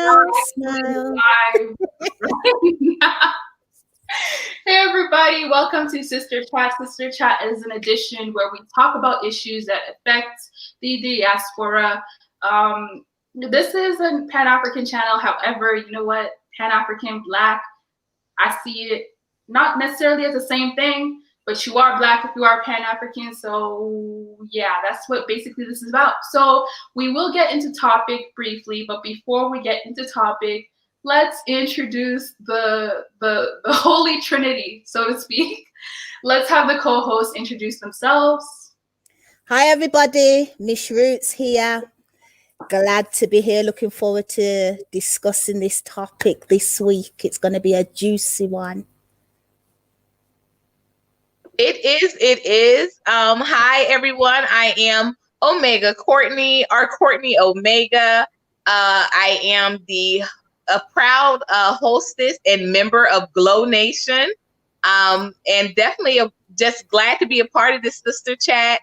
Smile, smile. Hey everybody, welcome to Sister Chat. Sister Chat is an edition where we talk about issues that affect the diaspora. This is a Pan-African channel. However, you know what? Pan-African, Black, I see it not necessarily as the same thing, but you are Black if you are Pan-African. So yeah, that's what basically this is about. So we will get into topic briefly, but before we get into topic, let's introduce the Holy Trinity, so to speak. Let's have the co-hosts introduce themselves. Hi everybody, Miss Rootz here. Glad to be here. Looking forward to discussing this topic this week. It's going to be a juicy one. It is. Hi everyone. I am Omega Courtney, or Courtney Omega. I am a proud hostess and member of Glow Nation. And definitely just glad to be a part of this sister chat.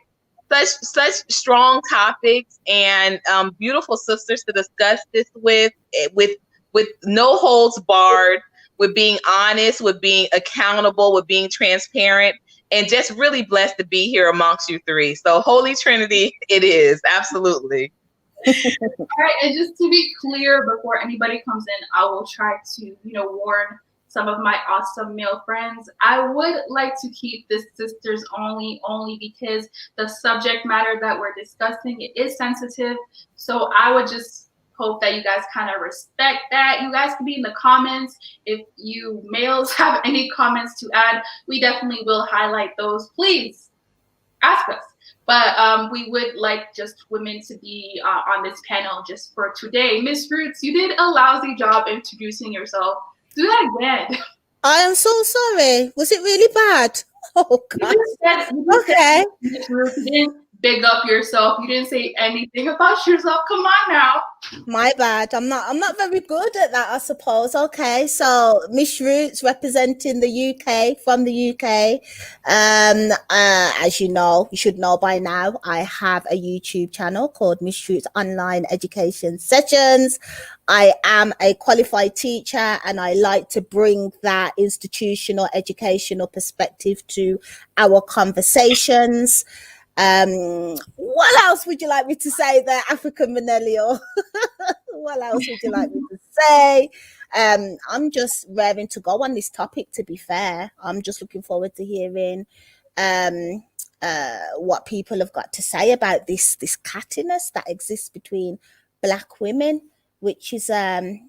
Such strong topics and beautiful sisters to discuss this with no holds barred, with being honest, with being accountable, with being transparent, and just really blessed to be here amongst you three. So Holy Trinity, it is, absolutely. All right, and just to be clear, before anybody comes in, I will try to, warn some of my awesome male friends. I would like to keep this sisters only because the subject matter that we're discussing, it is sensitive. So I would just hope that you guys kind of respect that. You guys can be in the comments. If you males have any comments to add, we definitely will highlight those. Please ask us. But we would like just women to be on this panel just for today. Miss Rootz, you did a lousy job introducing yourself. Do that again. I am so sorry. Was it really bad? Oh God. Okay. Miss Rootz, you didn't big up yourself. You didn't say anything about yourself. Come on now. My bad. I'm not very good at that, I suppose. Okay, so Miss Rootz representing the UK, from the UK. As you know, you should know by now, I have a YouTube channel called Miss Rootz Online Education Sessions. I am a qualified teacher and I like to bring that institutional educational perspective to our conversations. What else would you like me to say there, African Millennial? What else would you like me to say? I'm just raring to go on this topic, to be fair. I'm just looking forward to hearing what people have got to say about this cattiness that exists between Black women, which is an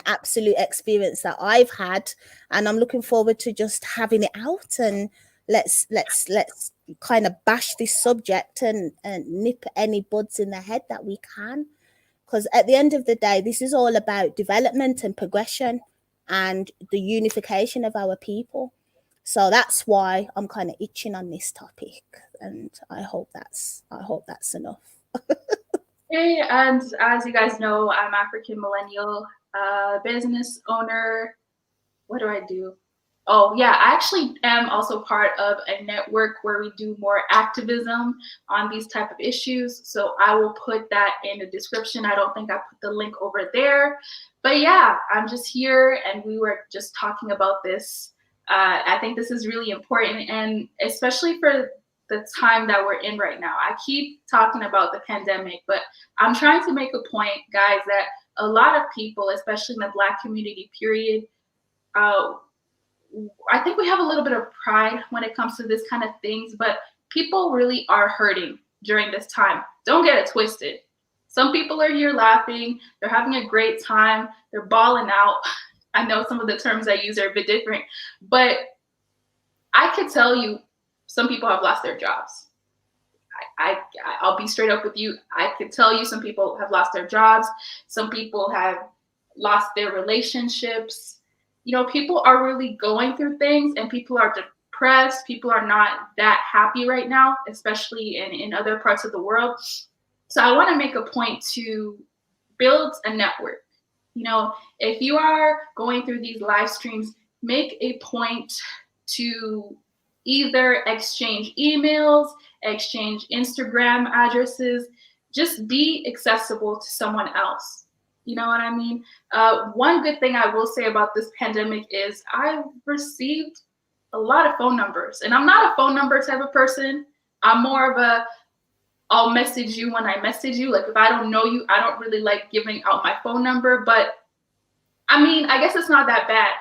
absolute experience that I've had, and I'm looking forward to just having it out, and let's kind of bash this subject and nip any buds in the head that we can, because at the end of the day, this is all about development and progression and the unification of our people. So that's why I'm kind of itching on this topic, and I hope that's enough. Hey, and as you guys know, I'm African Millennial, business owner. What do I do? Oh yeah, I actually am also part of a network where we do more activism on these type of issues. So I will put that in the description. I don't think I put the link over there, but yeah, I'm just here and we were just talking about this. I think this is really important, and especially for the time that we're in right now. I keep talking about the pandemic, but I'm trying to make a point, guys, that a lot of people, especially in the Black community, period, I think we have a little bit of pride when it comes to this kind of things, but people really are hurting during this time. Don't get it twisted. Some people are here laughing. They're having a great time. They're balling out. I know some of the terms I use are a bit different, but I could tell you some people have lost their jobs. I'll be straight up with you. I could tell you some people have lost their jobs. Some people have lost their relationships. People are really going through things, and people are depressed. People are not that happy right now, especially in other parts of the world. So I want to make a point to build a network. If you are going through these live streams, make a point to either exchange emails, exchange Instagram addresses, just be accessible to someone else. You know what I mean? One good thing I will say about this pandemic is I received a lot of phone numbers, and I'm not a phone number type of person. I'm more of a I'll message you when I message you. Like if I don't know you, I don't really like giving out my phone number. But I mean, I guess it's not that bad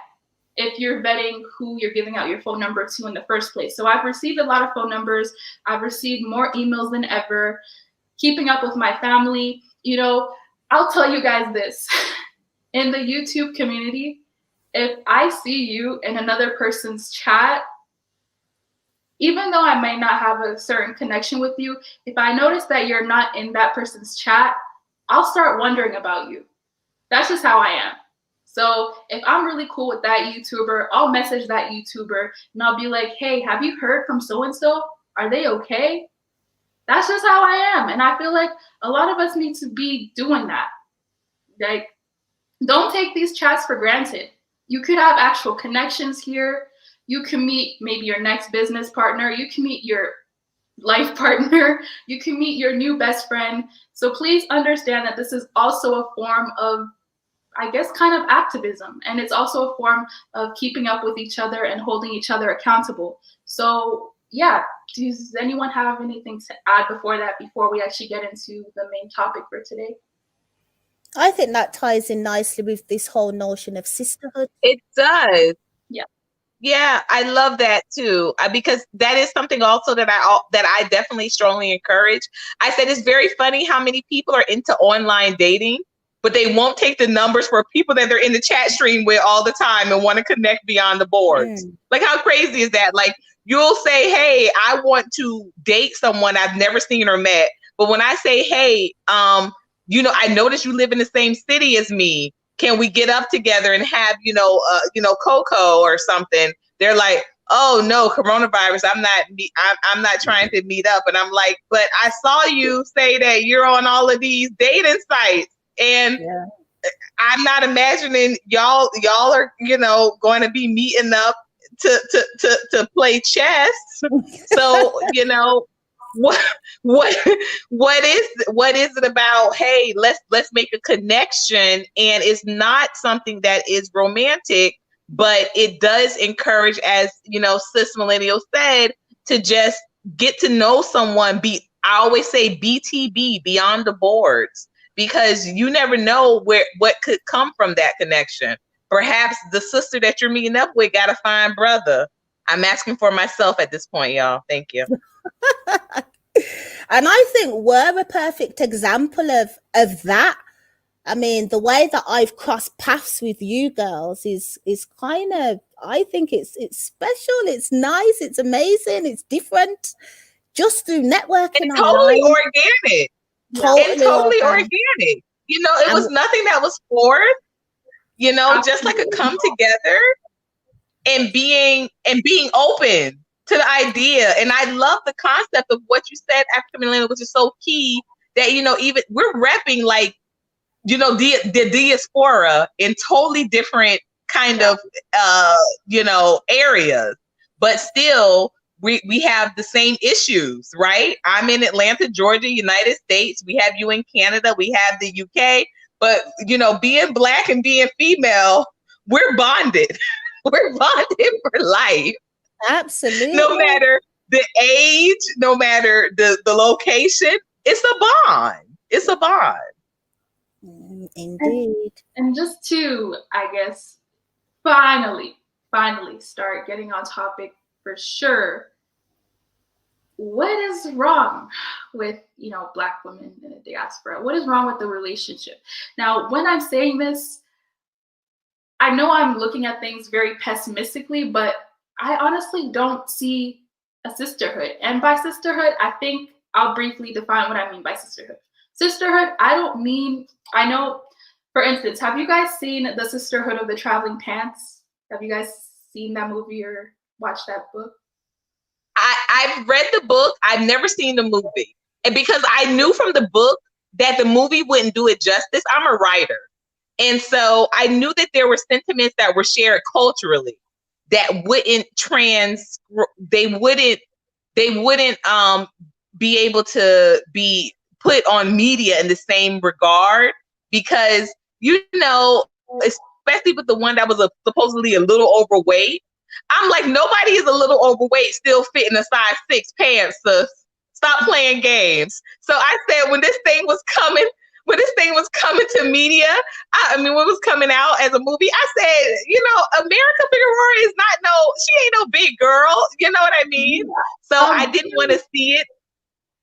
if you're vetting who you're giving out your phone number to in the first place. So I've received a lot of phone numbers. I've received more emails than ever, keeping up with my family. You know, I'll tell you guys this. In the YouTube community, if I see you in another person's chat, even though I might not have a certain connection with you, if I notice that you're not in that person's chat, I'll start wondering about you. That's just how I am. So if I'm really cool with that YouTuber, I'll message that YouTuber and I'll be like, hey, have you heard from so-and-so? Are they okay? That's just how I am. And I feel like a lot of us need to be doing that. Like, don't take these chats for granted. You could have actual connections here. You can meet maybe your next business partner. You can meet your life partner. You can meet your new best friend. So please understand that this is also a form of, I guess, kind of activism. And it's also a form of keeping up with each other and holding each other accountable. So yeah, does anyone have anything to add before we actually get into the main topic for today? I think that ties in nicely with this whole notion of sisterhood. It does. Yeah. Yeah, I love that too, because that is something also that I definitely strongly encourage. I said it's very funny how many people are into online dating, but they won't take the numbers for people that they're in the chat stream with all the time and want to connect beyond the boards. Like, how crazy is that? Like, you'll say, hey, I want to date someone I've never seen or met, but when I say, hey, you know, I noticed you live in the same city as me. Can we get up together and have, cocoa or something? They're like, oh no, coronavirus. I'm not trying to meet up. And I'm like, but I saw you say that you're on all of these dating sites, and I'm not imagining y'all are, going to be meeting up to play chess. So, what is it about, hey, let's make a connection? And it's not something that is romantic, but it does encourage, as Sis Millennial said, to just get to know someone. I always say BTB, beyond the boards, because you never know what could come from that connection. Perhaps the sister that you're meeting up with got a fine brother. I'm asking for myself at this point, y'all. Thank you. And I think we're a perfect example of that. I mean, the way that I've crossed paths with you girls is kind of, I think it's special, it's nice, it's amazing, it's different, just through networking. And totally organic. Totally organic. It was nothing that was forced, just like a come together and being open to the idea. And I love the concept of what you said, African Millennial, which is so key, that, even we're repping like, the diaspora in totally different kind of, areas, but still we have the same issues, right? I'm in Atlanta, Georgia, United States. We have you in Canada. We have the UK, but, being Black and being female, we're bonded. We're bonded for life. Absolutely. No matter the age, no matter the location, it's a bond. It's a bond. Indeed. And just to, I guess, finally start getting on topic for sure. What is wrong with, Black women in the diaspora? What is wrong with the relationship? Now, when I'm saying this, I know I'm looking at things very pessimistically, but I honestly don't see a sisterhood. And by sisterhood, I think I'll briefly define what I mean by sisterhood. Sisterhood, I know, for instance, have you guys seen The Sisterhood of the Traveling Pants? Have you guys seen that movie or watched that book? I've read the book. I've never seen the movie. And because I knew from the book that the movie wouldn't do it justice. I'm a writer. And so I knew that there were sentiments that were shared culturally that wouldn't be able to be put on media in the same regard, because you know, especially with the one that was supposedly a little overweight. I'm like, nobody is a little overweight still fitting a size 6 pants, sis. Stop playing games. So I said, when this thing was coming to media, when it was coming out as a movie, I said, you know, America Figueroa is she ain't no big girl. You know what I mean? So I didn't want to see it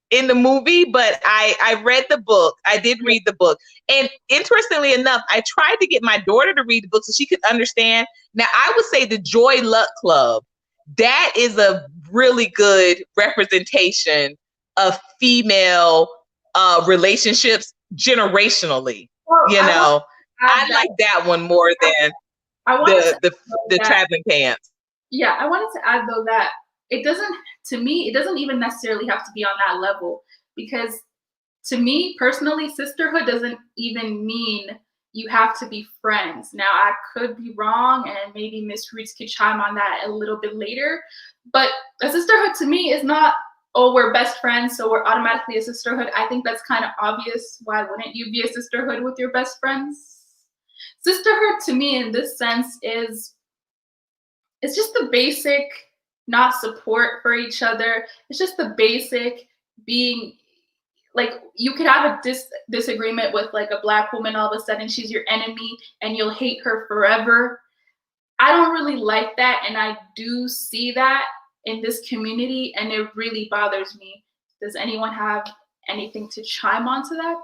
in the movie, but I read the book. I did read the book. And interestingly enough, I tried to get my daughter to read the book so she could understand. Now, I would say the Joy Luck Club, that is a really good representation of female relationships generationally. You know, I like that one more than the traveling pants. Yeah, I wanted to add though that it doesn't even necessarily have to be on that level, because to me personally, sisterhood doesn't even mean you have to be friends. Now, I could be wrong, and maybe Miss Rootz could chime on that a little bit later, but a sisterhood to me is not, oh, we're best friends, so we're automatically a sisterhood. I think that's kind of obvious. Why wouldn't you be a sisterhood with your best friends? Sisterhood to me in this sense it's just the basic not support for each other. It's just the basic being, like, you could have a disagreement with like a Black woman, all of a sudden she's your enemy and you'll hate her forever. I don't really like that, and I do see that in this community, and it really bothers me. Does anyone have anything to chime onto that?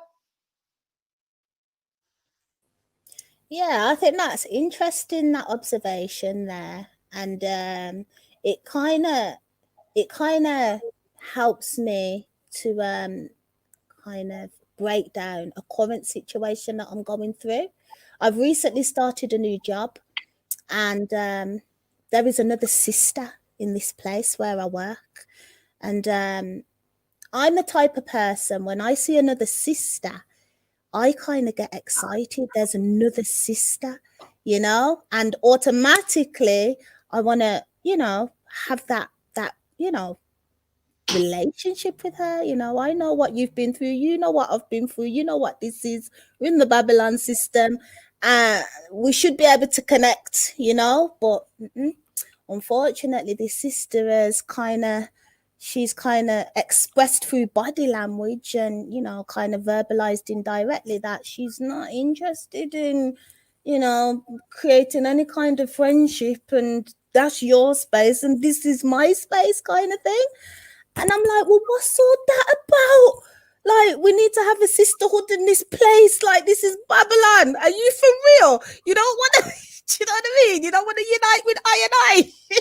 Yeah, I think that's interesting, that observation there. And it kind of helps me to kind of break down a current situation that I'm going through. I've recently started a new job, and there is another sister in this place where I work. And I'm the type of person, when I see another sister, I kind of get excited. There's another sister, you know, and automatically I want to, you know, have that, you know, relationship with her. You know, I know what you've been through. You know what I've been through. You know what this is. We're in the Babylon system. We should be able to connect, you know, but unfortunately, this sister has she's kind of expressed through body language and, you know, kind of verbalized indirectly that she's not interested in, you know, creating any kind of friendship, and that's your space and this is my space kind of thing. And I'm like, well, what's all that about? Like, we need to have a sisterhood in this place. Like, this is Babylon. Are you for real? You don't want to, do you know what I mean? You don't want to unite with I and I.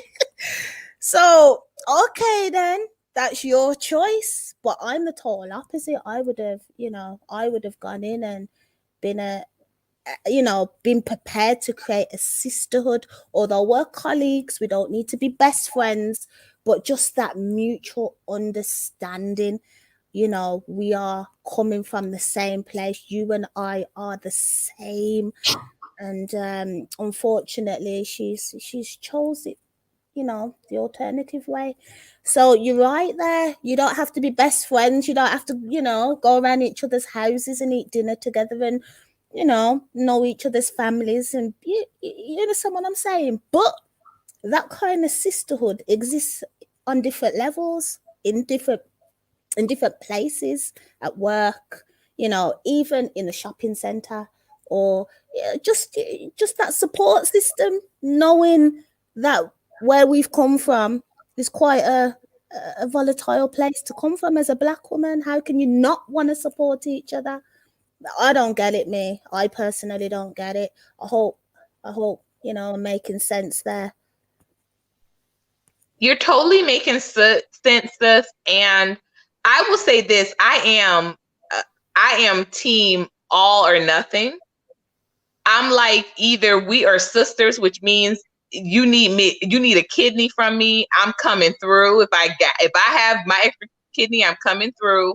So, okay, then that's your choice. But I'm the total opposite. I would have gone in and been been prepared to create a sisterhood. Although we're colleagues, we don't need to be best friends, but just that mutual understanding. You know, we are coming from the same place. You and I are the same. And unfortunately, she's chose it, you know, the alternative way. So you're right there. You don't have to be best friends. You don't have to, you know, go around each other's houses and eat dinner together and, you know each other's families. And you understand what I'm saying? But that kind of sisterhood exists on different levels, in different places, at work, you know, even in the shopping center, or just that support system, knowing that where we've come from is quite a volatile place to come from as a Black woman. How can you not want to support each other? I don't get it, me. I personally don't get it. I hope, you know, I'm making sense there. You're totally making sense, sis. And I will say this: I am team all or nothing. I'm like, either we are sisters, which means you need me, you need a kidney from me, I'm coming through. If I have my extra kidney, I'm coming through.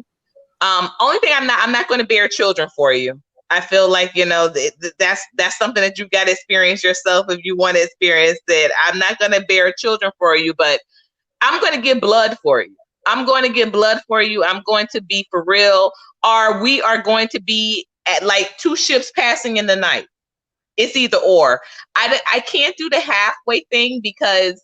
Only thing I'm not going to bear children for you. I feel like, you know, that's something that you've got to experience yourself if you want to experience it. I'm not going to bear children for you, but I'm going to give blood for you. I'm going to give blood for you. I'm going to be for real. Or we are going to be at like two ships passing in the night. It's either or. I can't do the halfway thing because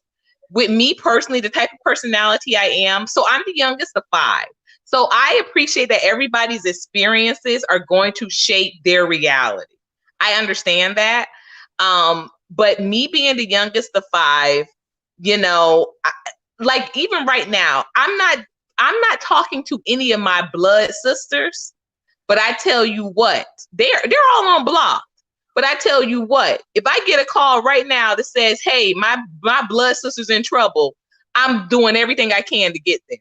with me personally, the type of personality I am, so I'm the youngest of 5. So I appreciate that everybody's experiences are going to shape their reality. I understand that. But me being the youngest of 5, you know, like even right now, I'm not talking to any of my blood sisters, but I tell you what, they're all on block. But I tell you what, if I get a call right now that says, hey, my blood sister's in trouble, I'm doing everything I can to get there.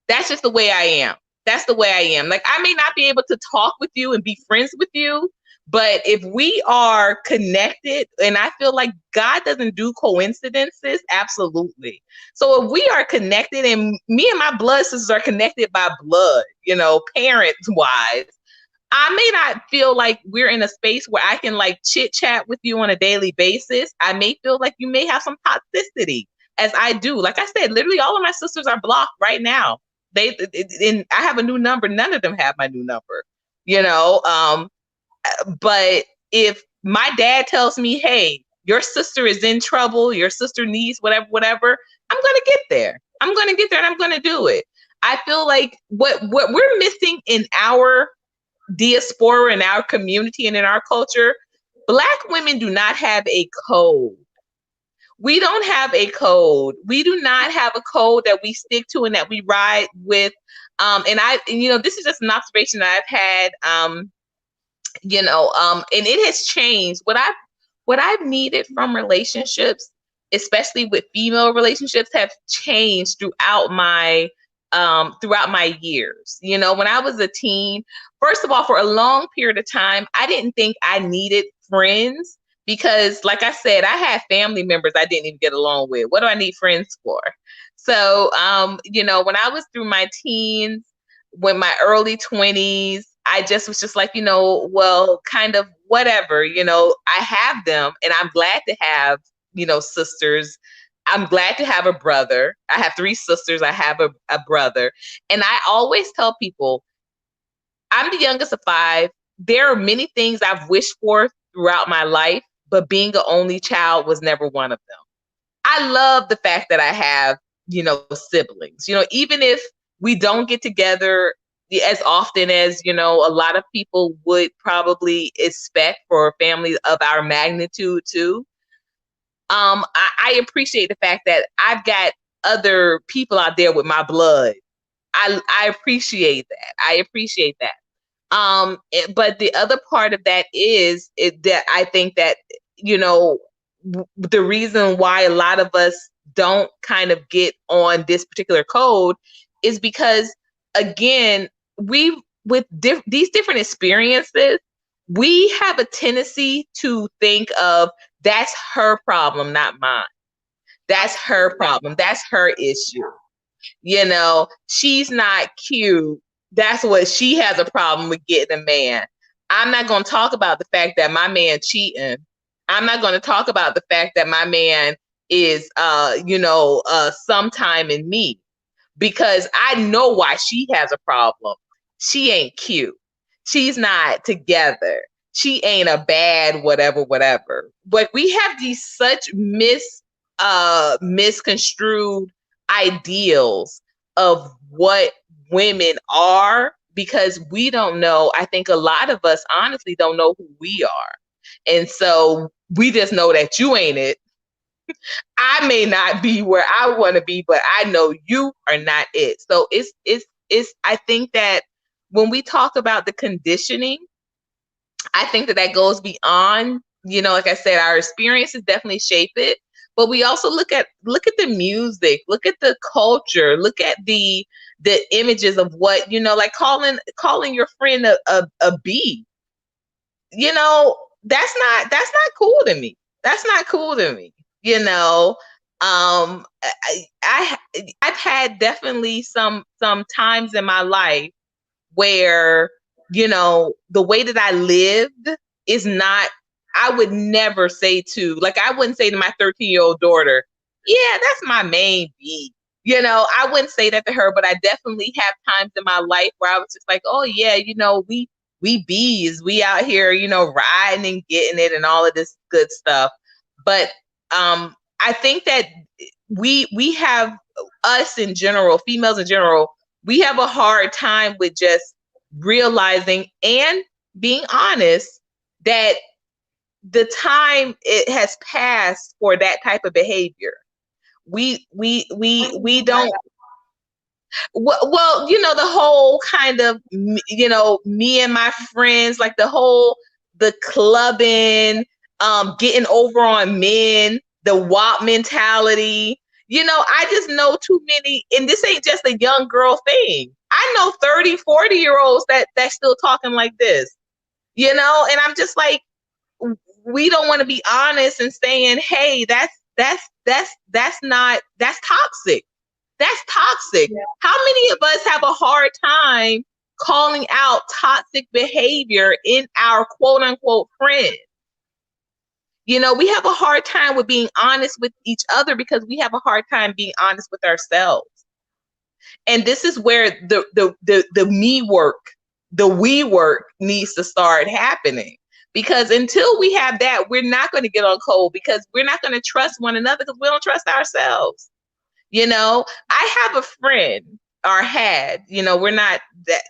That's just the way I am. That's the way I am. Like, I may not be able to talk with you and be friends with you, but if we are connected, and I feel like God doesn't do coincidences, absolutely. So if we are connected, and me and my blood sisters are connected by blood, you know, parents wise, I may not feel like we're in a space where I can like chit chat with you on a daily basis. I may feel like you may have some toxicity, as I do. Like I said, literally all of my sisters are blocked right now. And I have a new number. None of them have my new number, you know? But if my dad tells me, hey, your sister is in trouble, your sister needs whatever, I'm going to get there. I'm going to get there and I'm going to do it. I feel like what we're missing in our diaspora, in our community and in our culture, Black women do not have a code. We don't have a code. We do not have a code that we stick to and that we ride with. And this is just an observation that I've had, and it has changed. What I've needed from relationships, especially with female relationships, have changed throughout my years. You know, when I was a teen, first of all, for a long period of time, I didn't think I needed friends because, like I said, I had family members I didn't even get along with. What do I need friends for? So, when I was through my teens, when my early 20s, I just was just like, well, kind of whatever, I have them and I'm glad to have, sisters. I'm glad to have a brother. I have 3 sisters. I have a brother. And I always tell people, I'm the youngest of 5. There are many things I've wished for throughout my life, but being an only child was never one of them. I love the fact that I have, siblings, even if we don't get together as often as, a lot of people would probably expect for families of our magnitude too. I appreciate the fact that I've got other people out there with my blood. I appreciate that. I appreciate that. But the other part of that is that I think that, the reason why a lot of us don't kind of get on this particular code is because, again, with these different experiences, we have a tendency to think of, that's her problem, not mine. That's her problem. That's her issue. She's not cute. That's what she has a problem with getting a man. I'm not going to talk about the fact that my man cheating. I'm not going to talk about the fact that my man is, sometime in me, because I know why she has a problem. She ain't cute. She's not together. She ain't a bad whatever. But we have these such misconstrued ideals of what women are, because we don't know. I think a lot of us honestly don't know who we are. And so we just know that you ain't it. I may not be where I want to be, but I know you are not it. So it's I think that when we talk about the conditioning, I think that goes beyond, like I said, our experiences definitely shape it, but we also look at the music, look at the culture, look at the images of what, like calling your friend a B, that's not cool to me. That's not cool to me. I've had definitely some times in my life where, the way that I lived is not, I would never say to, like, I wouldn't say to my 13-year-old daughter, yeah, that's my main B. I wouldn't say that to her, but I definitely have times in my life where I was just like, oh yeah, we bees, we out here, you know, riding and getting it and all of this good stuff. But I think that we have, us in general, females in general, we have a hard time with just realizing and being honest that the time it has passed for that type of behavior. We don't. Well, you know, the whole kind of, you know, me and my friends, like the clubbing, getting over on men, the WAP mentality. You know, I just know too many, and this ain't just a young girl thing. I know 30, 40-year-olds that's still talking like this, you know, and I'm just like, we don't want to be honest and saying, hey, that's toxic. That's toxic. Yeah. How many of us have a hard time calling out toxic behavior in our quote unquote friends? You know, we have a hard time with being honest with each other because we have a hard time being honest with ourselves. And this is where the me work, the we work needs to start happening. Because until we have that, we're not going to get on cold, because we're not going to trust one another because we don't trust ourselves. You know, I have a friend, or had, you know, we're not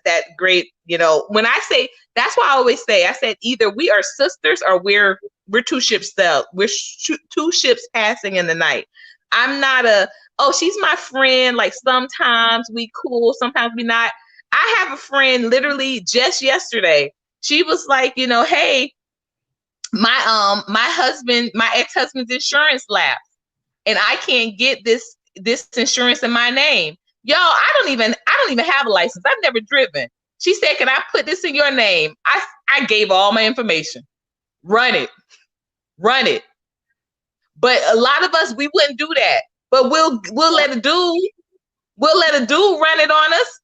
that great, you know, when I say, that's why I always say, I said, either we are sisters or we're two ships sailed. We're two ships passing in the night. I'm not oh, she's my friend. Like, sometimes we cool, sometimes we not. I have a friend literally just yesterday. She was like, you know, hey, my ex-husband's insurance lapsed and I can't get this insurance in my name. Y'all, I don't even have a license. I've never driven. She said, can I put this in your name? I gave all my information. Run it. But a lot of us, we wouldn't do that. But we'll let a dude run it on us.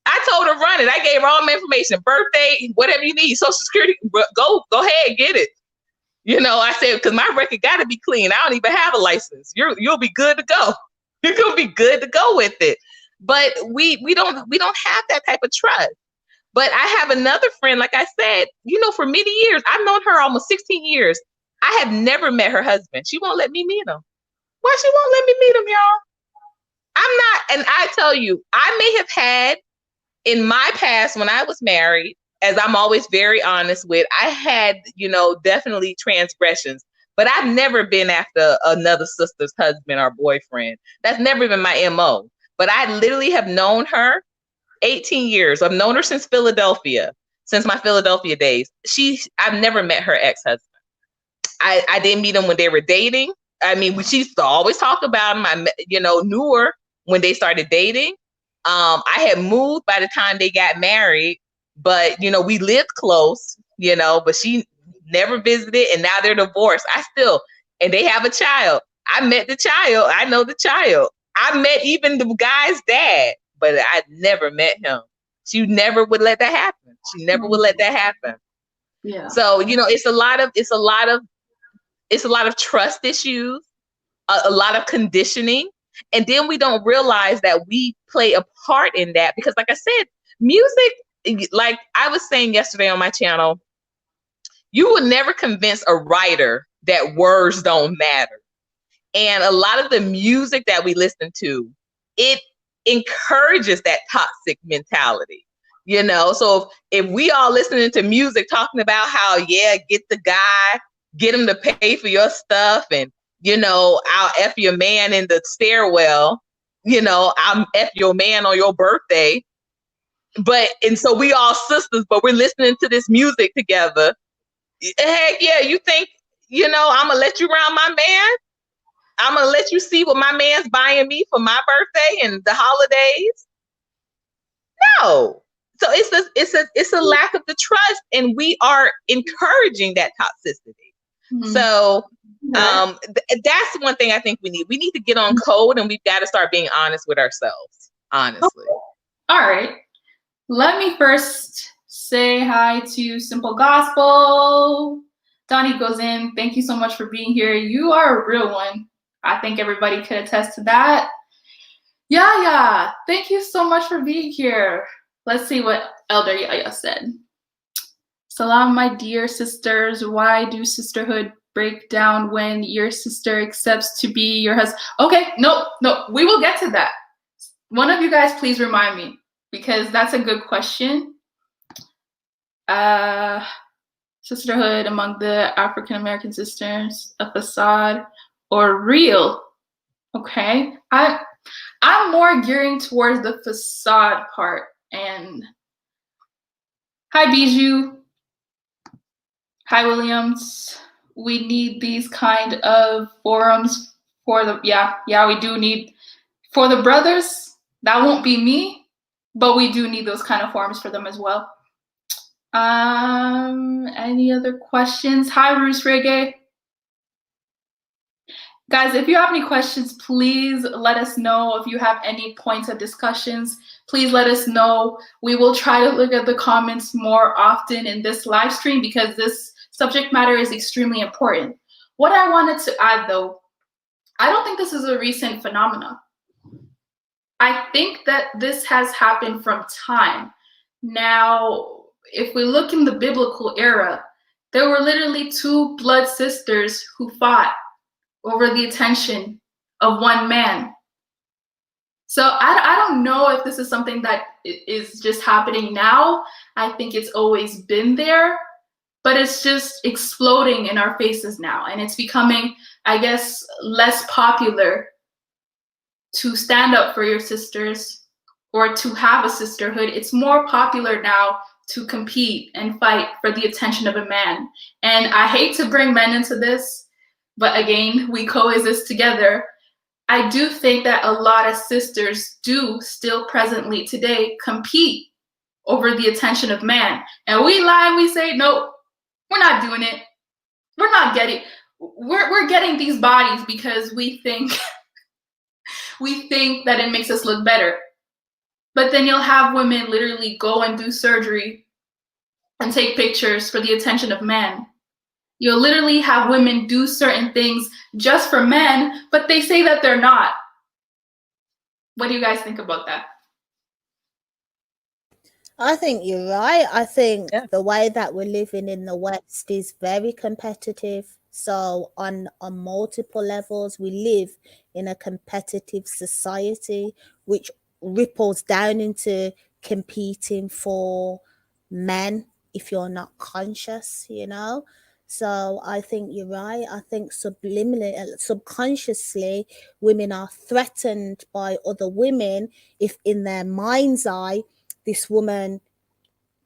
I told her run it. I gave her all my information, birthday, whatever you need, Social Security, go ahead, get it. You know, I said, because my record got to be clean. I don't even have a license. You'll be good to go. You're gonna be good to go with it. But we don't have that type of trust. But I have another friend, like I said, you know, for many years, I've known her almost 16 years. I have never met her husband. She won't let me meet him. Why she won't let me meet him, y'all? I'm not, and I tell you, I may have had in my past when I was married, as I'm always very honest with, I had, you know, definitely transgressions, but I've never been after another sister's husband or boyfriend. That's never been my MO. But I literally have known her 18 years. I've known her since Philadelphia, since my Philadelphia days. I've never met her ex-husband. I didn't meet him when they were dating. I mean, she used to always talk about him. I, you know, knew her when they started dating. I had moved by the time they got married, but, you know, we lived close, you know, but she never visited, and now they're divorced. And they have a child. I met the child. I know the child. I met even the guy's dad, but I never met him. She never would let that happen. She never would let that happen. Yeah. So, you know, it's a lot of trust issues, a lot of conditioning. And then we don't realize that we play a part in that, because like I said, music, like I was saying yesterday on my channel, you will never convince a writer that words don't matter. And a lot of the music that we listen to, it encourages that toxic mentality, you know? So if we all listening to music talking about how, yeah, get the guy, get him to pay for your stuff, and, you know, I'll F your man in the stairwell, you know, I'll F your man on your birthday. And so we all sisters, but we're listening to this music together. Heck yeah, you think, you know, I'm going to let you around my man? I'm going to let you see what my man's buying me for my birthday and the holidays? No. So it's a lack of the trust, and we are encouraging that toxicity. Mm-hmm. So that's one thing I think we need. We need to get on code, and we've got to start being honest with ourselves, honestly. All right. Let me first say hi to Simple Gospel. Donnie goes in. Thank you so much for being here. You are a real one. I think everybody could attest to that. Yeah. Thank you so much for being here. Let's see what Elder Yaya said. Salam, my dear sisters. Why do sisterhood break down when your sister accepts to be your husband? Okay, no, we will get to that. One of you guys, please remind me, because that's a good question. Sisterhood among the African American sisters, a facade or real? Okay, I'm more gearing towards the facade part. And hi, Bijou. Hi, Williams. We need these kind of forums for the, yeah, we do need, for the brothers, that won't be me, but we do need those kind of forums for them as well. Any other questions? Hi, Rootz Reggae. Guys, if you have any questions, please let us know. If you have any points of discussions, please let us know. We will try to look at the comments more often in this live stream because this subject matter is extremely important. What I wanted to add, though, I don't think this is a recent phenomenon. I think that this has happened from time. Now, if we look in the biblical era, there were literally two blood sisters who fought over the attention of one man. So I don't know if this is something that is just happening now. I think it's always been there, but it's just exploding in our faces now. And it's becoming, I guess, less popular to stand up for your sisters or to have a sisterhood. It's more popular now to compete and fight for the attention of a man. And I hate to bring men into this, but again, we coexist together. I do think that a lot of sisters do still presently today compete over the attention of man. And we lie and we say, no, we're not doing it. We're getting these bodies because we think that it makes us look better. But then you'll have women literally go and do surgery and take pictures for the attention of men. You'll literally have women do certain things just for men, but they say that they're not. What do you guys think about that? I think you're right. I think the way that we're living in the West is very competitive. So on multiple levels, we live in a competitive society, which ripples down into competing for men if you're not conscious, you know. So I think you're right. I think subliminally, subconsciously, women are threatened by other women if in their mind's eye, this woman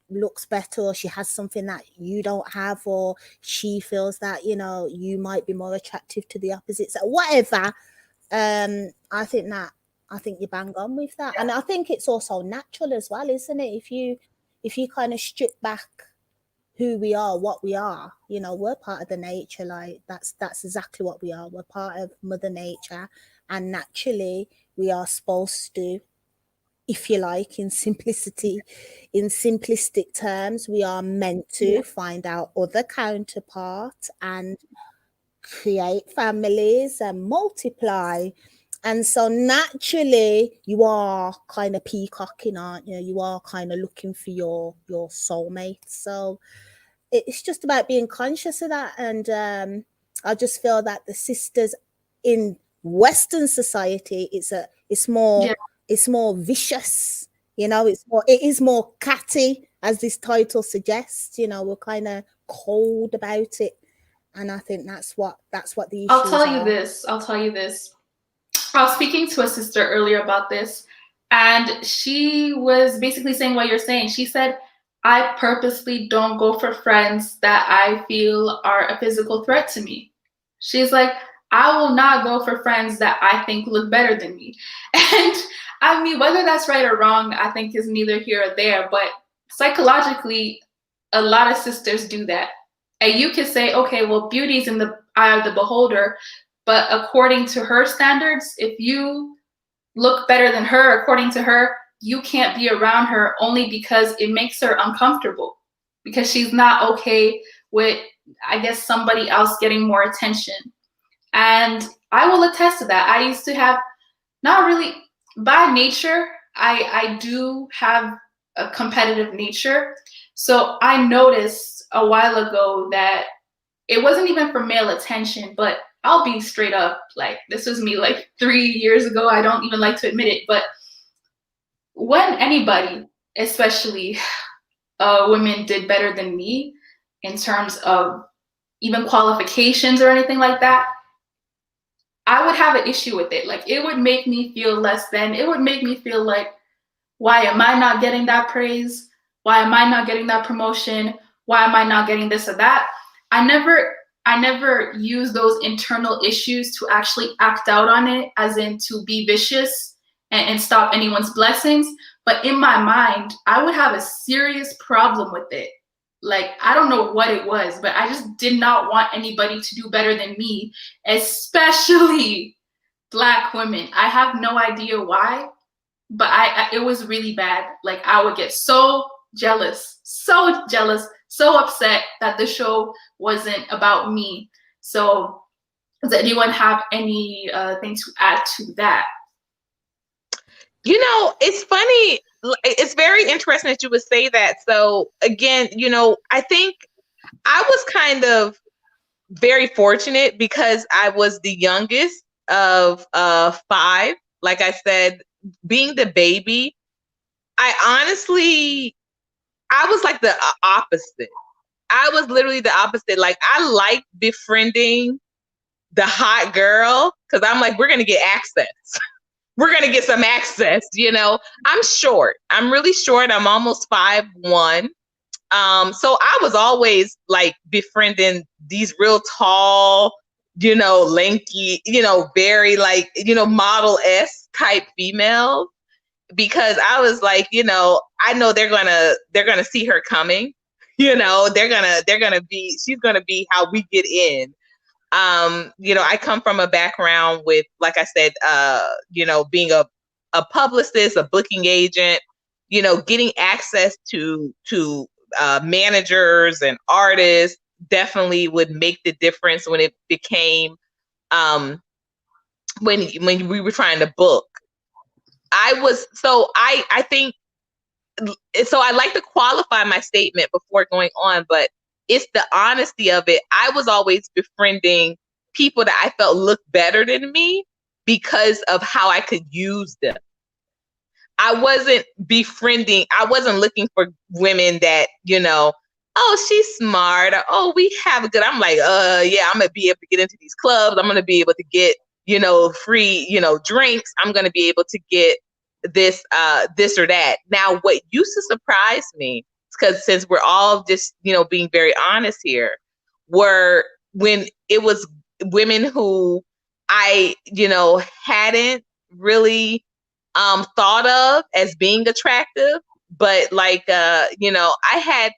looks better or she has something that you don't have, or she feels that, you know, you might be more attractive to the opposite. So whatever, I think you bang on with that. And I think it's also natural as well, isn't it? If you kind of strip back who we are, what we are, you know, we're part of the nature. Like that's exactly what we are. We're part of Mother Nature, and naturally we are supposed to, if you like, in simplistic terms, we are meant to find our other counterpart and create families and multiply. And so naturally you are kind of peacocking, aren't you? You are kind of looking for your soulmate. So it's just about being conscious of that. And I just feel that the sisters in Western society, it's more vicious, you know. It is more catty, as this title suggests. You know, we're kind of cold about it, and I think that's what the issue is. I'll tell you this. I was speaking to a sister earlier about this, and she was basically saying what you're saying. She said, I purposely don't go for friends that I feel are a physical threat to me. She's like, I will not go for friends that I think look better than me. And I mean, whether that's right or wrong, I think is neither here or there. But psychologically, a lot of sisters do that. And you could say, okay, well, beauty's in the eye of the beholder. But according to her standards, if you look better than her, according to her, you can't be around her only because it makes her uncomfortable, because she's not okay with, I guess, somebody else getting more attention. And I will attest to that. I used to have, not really, by nature, I do have a competitive nature. So I noticed a while ago that it wasn't even for male attention, but I'll be straight up, like, this was me like 3 years ago. I don't even like to admit it, but when anybody, especially women, did better than me in terms of even qualifications or anything like that, I would have an issue with it. Like, it would make me feel less than. It would make me feel like, why am I not getting that praise? Why am I not getting that promotion? Why am I not getting this or that? I never use those internal issues to actually act out on it, as in to be vicious and stop anyone's blessings. But in my mind, I would have a serious problem with it. Like, I don't know what it was, but I just did not want anybody to do better than me, especially Black women. I have no idea why, but it was really bad. Like, I would get so jealous, so upset that the show wasn't about me. So does anyone have any thing to add to that? You know, it's funny. It's very interesting that you would say that. So again, you know, I think I was kind of very fortunate because I was the youngest of 5. Like I said, being the baby, I was like the opposite. I was literally the opposite. Like, I like befriending the hot girl because I'm like, we're going to get access. We're going to get some access, you know. I'm short. I'm really short. I'm almost 5'1". So I was always like befriending these real tall, you know, lanky, you know, very like, you know, Model-esque type females, because I was like, you know, I know they're gonna see her coming, you know, she's gonna be how we get in. You know, I come from a background with, like I said, you know, being a publicist, a booking agent, you know, getting access to managers and artists definitely would make the difference when it became when we were trying to book. I think so. I like to qualify my statement before going on, but it's the honesty of it. I was always befriending people that I felt looked better than me because of how I could use them. I wasn't looking for women that, you know, oh, she's smart, or oh, we have a good. I'm like, yeah, I'm gonna be able to get into these clubs. I'm gonna be able to get, you know, free, you know, drinks. I'm gonna be able to get this or that. Now, what used to surprise me, because since we're all just, you know, being very honest here, were when it was women who I, you know, hadn't really thought of as being attractive, but like, you know,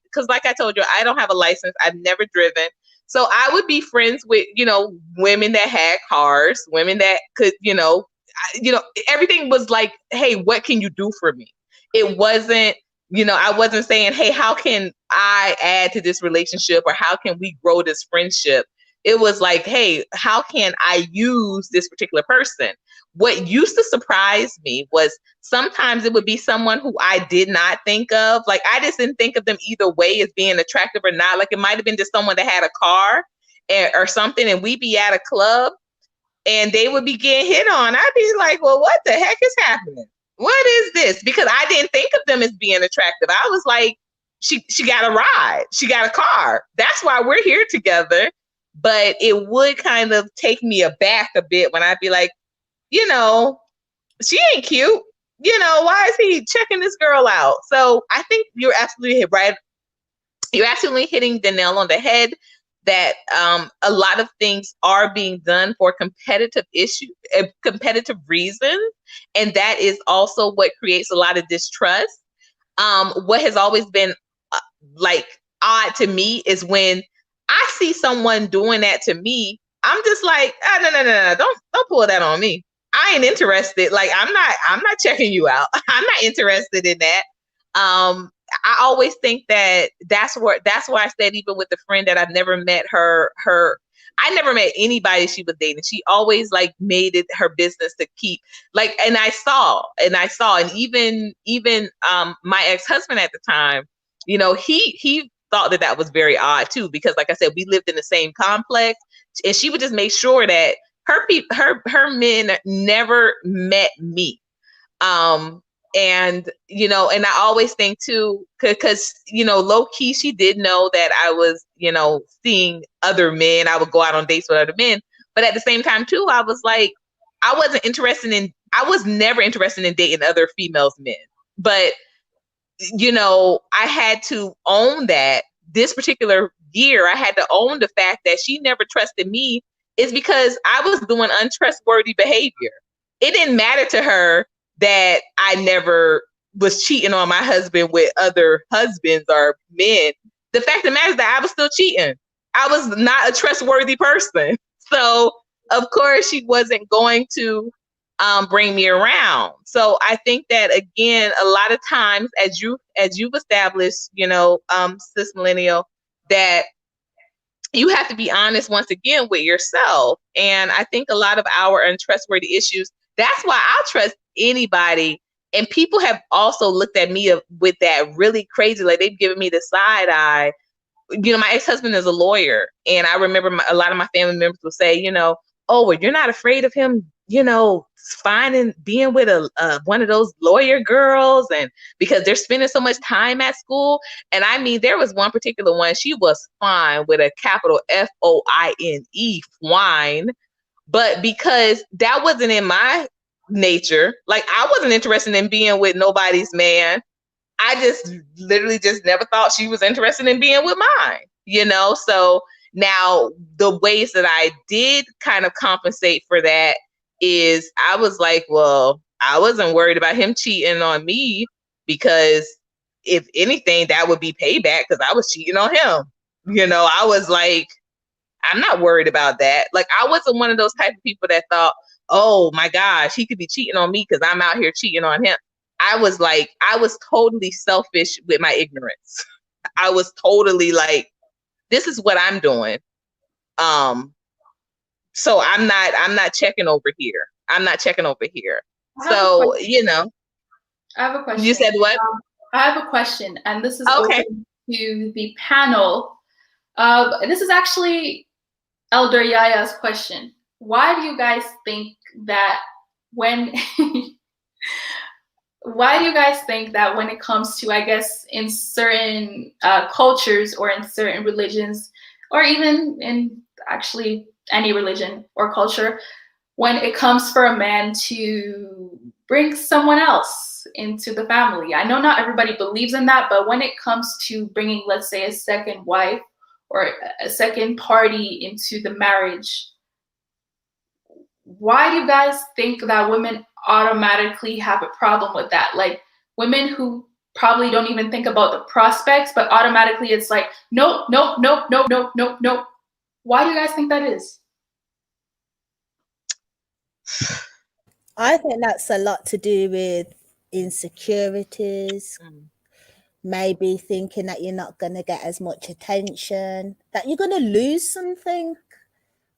because like I told you, I don't have a license. I've never driven. So I would be friends with, you know, women that had cars, women that could, you know, everything was like, hey, what can you do for me? It wasn't, you know, I wasn't saying, hey, how can I add to this relationship, or how can we grow this friendship? It was like, hey, how can I use this particular person? What used to surprise me was sometimes it would be someone who I did not think of. Like, I just didn't think of them either way as being attractive or not. Like, it might have been just someone that had a car or something, and we'd be at a club and they would be getting hit on. I'd be like, well, what the heck is happening? What is this? Because I didn't think of them as being attractive. I was like, she got a ride. She got a car. That's why we're here together. But it would kind of take me aback a bit when I'd be like, you know, she ain't cute. You know, why is he checking this girl out? So I think you're absolutely right. You're absolutely hitting the nail on the head that a lot of things are being done for competitive reasons. And that is also what creates a lot of distrust. What has always been like odd to me is when I see someone doing that to me, I'm just like, no, don't pull that on me. I ain't interested. Like, I'm not checking you out. I'm not interested in that. I always think that's why I said, even with the friend that I've never met her I never met anybody she was dating. She always like made it her business to keep like, and I saw, and even my ex-husband at the time, you know, he thought that was very odd too, because like I said, we lived in the same complex, and she would just make sure that her men never met me. And, you know, and I always think too, because, you know, low key, she did know that I was, you know, seeing other men. I would go out on dates with other men. But at the same time too, I was like, I was never interested in dating other females' men. But, you know, I had to own that this particular year, I had to own the fact that she never trusted me is because I was doing untrustworthy behavior. It didn't matter to her that I never was cheating on my husband with other husbands or men. The fact of the matter is that I was still cheating. I was not a trustworthy person. So of course she wasn't going to bring me around. So I think that again, a lot of times as you've established, you know, cis millennial, that you have to be honest once again with yourself. And I think a lot of our untrustworthy issues, that's why I'll trust anybody. And people have also looked at me with that really crazy, like they've given me the side eye. You know, my ex-husband is a lawyer. And I remember a lot of my family members will say, you know, oh, well, you're not afraid of him, you know, finding being with one of those lawyer girls, and because they're spending so much time at school. And I mean, there was one particular one, she was fine with a capital FOINE, fine. But because that wasn't in my nature, like I wasn't interested in being with nobody's man. I just literally just never thought she was interested in being with mine, you know? So now the ways that I did kind of compensate for that is I was like, well, I wasn't worried about him cheating on me, because if anything, that would be payback because I was cheating on him. You know, I was like, I'm not worried about that. Like, I wasn't one of those type of people that thought, oh my gosh, he could be cheating on me because I'm out here cheating on him. I was like, I was totally selfish with my ignorance. I was totally like, this is what I'm doing. So I'm not checking over here. I'm not checking over here. So, you know. I have a question. You said what? I have a question, and this is okay. open to the panel. This is actually Elder Yaya's question. Why do you guys think that when why do you guys think that when it comes to, I guess, in certain cultures or in certain religions, or even in actually any religion or culture, when it comes for a man to bring someone else into the family? I know not everybody believes in that, but when it comes to bringing, let's say, a second wife or a second party into the marriage, why do you guys think that women automatically have a problem with that? Like women who probably don't even think about the prospects, but automatically it's like, nope, nope, nope, nope, nope, nope, nope. Why do you guys think that is? I think that's a lot to do with insecurities, maybe thinking that you're not going to get as much attention, that you're going to lose something.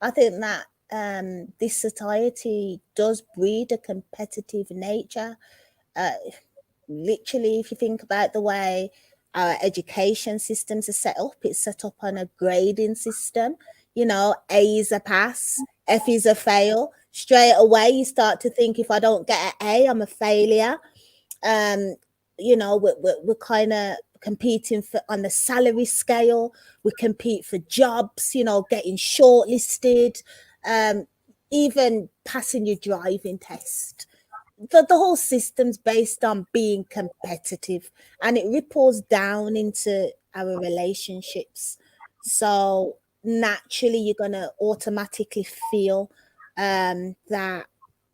I think that this society does breed a competitive nature. Literally, if you think about the way our education systems are set up, it's set up on a grading system. You know, A is a pass, F is a fail. Straight away, you start to think, if I don't get an A, I'm a failure. You know, we're kind of competing on the salary scale. We compete for jobs, you know, getting shortlisted, even passing your driving test. The whole system's based on being competitive, and it ripples down into our relationships. So naturally, you're going to automatically feel that,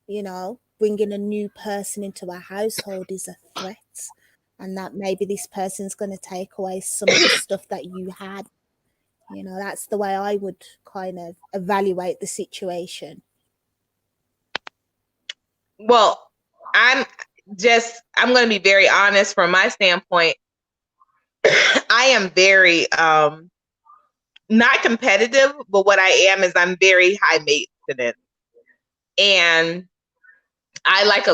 you know, bringing a new person into our household is a threat, and that maybe this person's going to take away some of the stuff that you had. You know, that's the way I would kind of evaluate the situation. Well, I'm going to be very honest from my standpoint. I am very not competitive, but what I am is I'm very high maintenance. And I like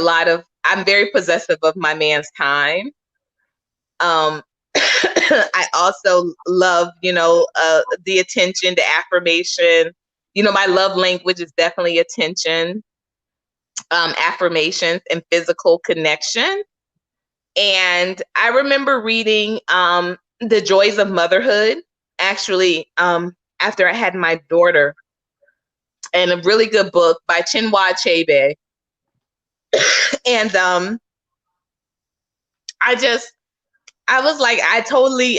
I'm very possessive of my man's time. I also love, the attention, the affirmation. My love language is definitely attention, affirmations, and physical connection. And I remember reading The Joys of Motherhood, actually, after I had my daughter, and a really good book by Chinua Achebe. And I was like, I totally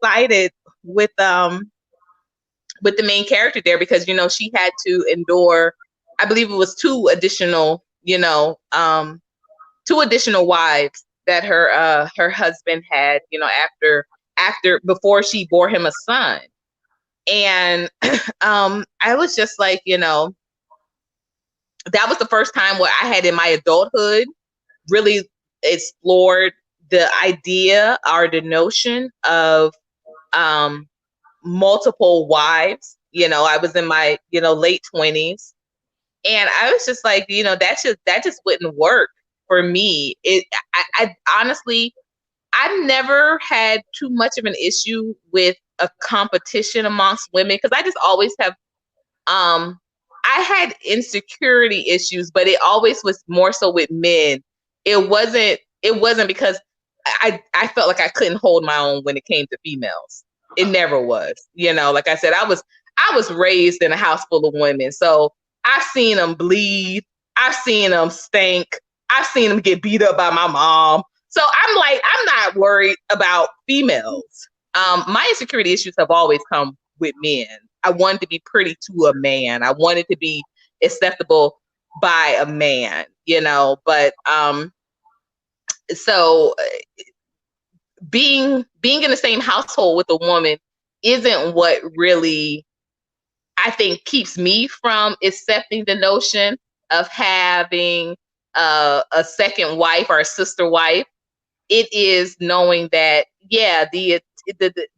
sided with the main character there, because she had to endure, I believe it was two additional wives that her husband had, before she bore him a son. And I was just like, that was the first time where I had in my adulthood really explored the idea or the notion of multiple wives. I was in my late 20s, and I was just like, that just wouldn't work for me. I honestly, I've never had too much of an issue with a competition amongst women, because I just always have I had insecurity issues, but it always was more so with men. It wasn't because I felt like I couldn't hold my own when it came to females. It never was. Like I said, I was raised in a house full of women. So I've seen them bleed. I've seen them stink. I've seen them get beat up by my mom. So I'm like, I'm not worried about females. My insecurity issues have always come with men. I wanted to be pretty to a man. I wanted to be acceptable by a man, but so being in the same household with a woman isn't what really, I think, keeps me from accepting the notion of having a second wife or a sister wife. It is knowing that, yeah, the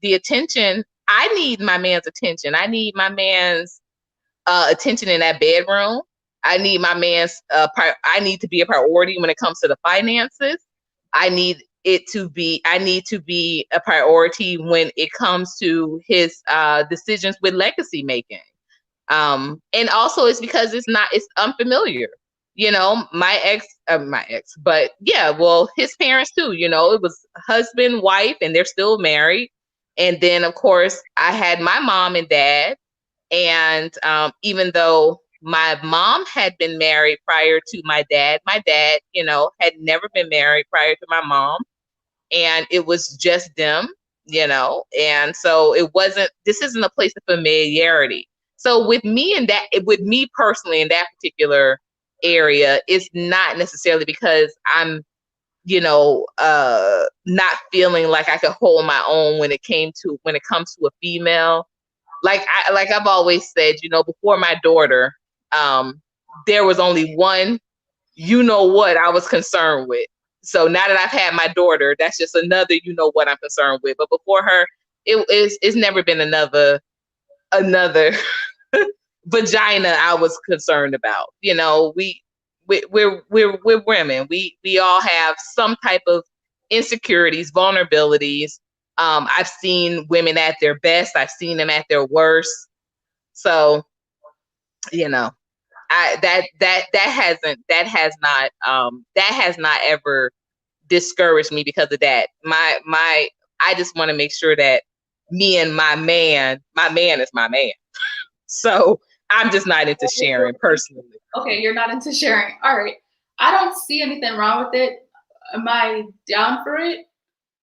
attention, I need my man's attention. I need my man's attention in that bedroom. I need my man's I need to be a priority when it comes to the finances. I need to be a priority when it comes to his decisions with legacy making. And also it's because it's unfamiliar. My ex, but yeah, well, his parents too, it was husband, wife, and they're still married. And then of course I had my mom and dad. And even though my mom had been married prior to my dad, had never been married prior to my mom. And it was just them, and so this isn't a place of familiarity. So with me personally in that particular area, it's not necessarily because I'm, not feeling like I could hold my own when it comes to a female. Like I've always said, before my daughter, there was only one, what I was concerned with. So now that I've had my daughter, that's just another, what I'm concerned with. But before her, it's never been another vagina I was concerned about. We're women. We all have some type of insecurities, vulnerabilities. I've seen women at their best. I've seen them at their worst. So, that has not ever discouraged me because of that. I just want to make sure that me and my man is my man. So I'm just not into sharing personally. Okay, you're not into sharing. All right. I don't see anything wrong with it. Am I down for it?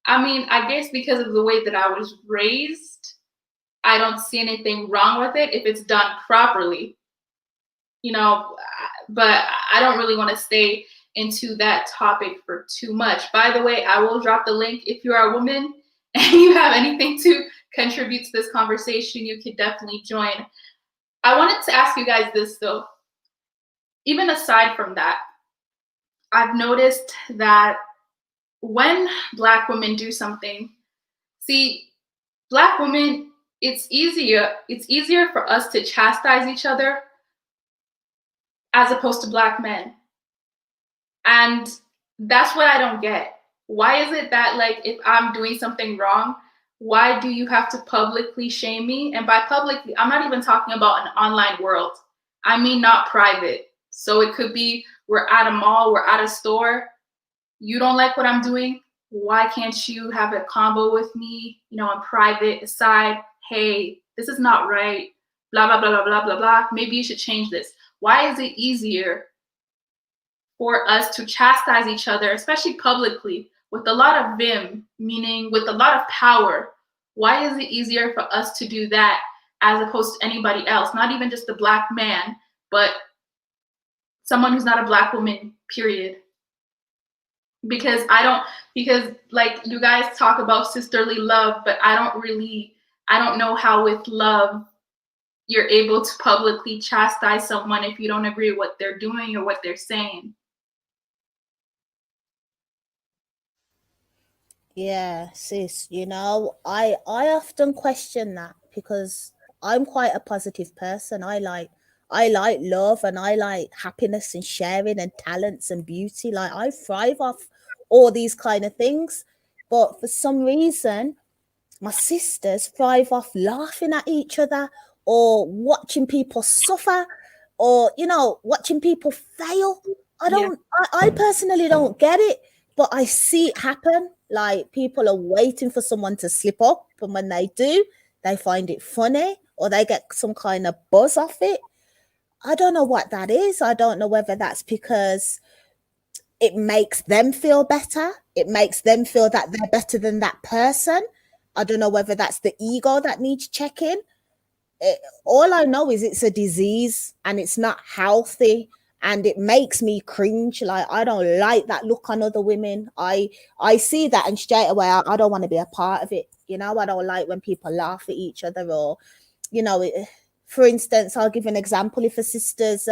I mean, I guess because of the way that I was raised, I don't see anything wrong with it if it's done properly. But I don't really want to stay into that topic for too much. By the way, I will drop the link. If you are a woman and you have anything to contribute to this conversation, you can definitely join. I wanted to ask you guys this though. Even aside from that, I've noticed that when Black women do something, see, Black women it's easier for us to chastise each other as opposed to Black men. And that's what I don't get. Why is it that, like, if I'm doing something wrong, why do you have to publicly shame me? And by publicly, I'm not even talking about an online world. I mean, not private. So it could be we're at a mall, we're at a store. You don't like what I'm doing. Why can't you have a convo with me, you know, in private, aside? Hey, this is not right. Blah, blah, blah, blah, blah, blah, blah. Maybe you should change this. Why is it easier for us to chastise each other, especially publicly, with a lot of vim, meaning with a lot of power? Why is it easier for us to do that as opposed to anybody else? Not even just a Black man, but someone who's not a Black woman, period. Because like you guys talk about sisterly love, but I don't know how with love you're able to publicly chastise someone if you don't agree with what they're doing or what they're saying. Yeah, sis, you know, I often question that because I'm quite a positive person. I like love and I like happiness and sharing and talents and beauty. Like I thrive off all these kind of things. But for some reason, my sisters thrive off laughing at each other or watching people suffer or, you know, watching people fail. I personally don't get it, but I see it happen. Like people are waiting for someone to slip up, and when they do, they find it funny or they get some kind of buzz off it. I don't know what that is. I don't know whether that's because it makes them feel better. It makes them feel that they're better than that person. I don't know whether that's the ego that needs checking. All I know is it's a disease and it's not healthy and it makes me cringe. Like I don't like that look on other women. I see that and straight away I don't want to be a part of it. You know, I don't like when people laugh at each other or, you know, for instance, I'll give an example. If a sister's,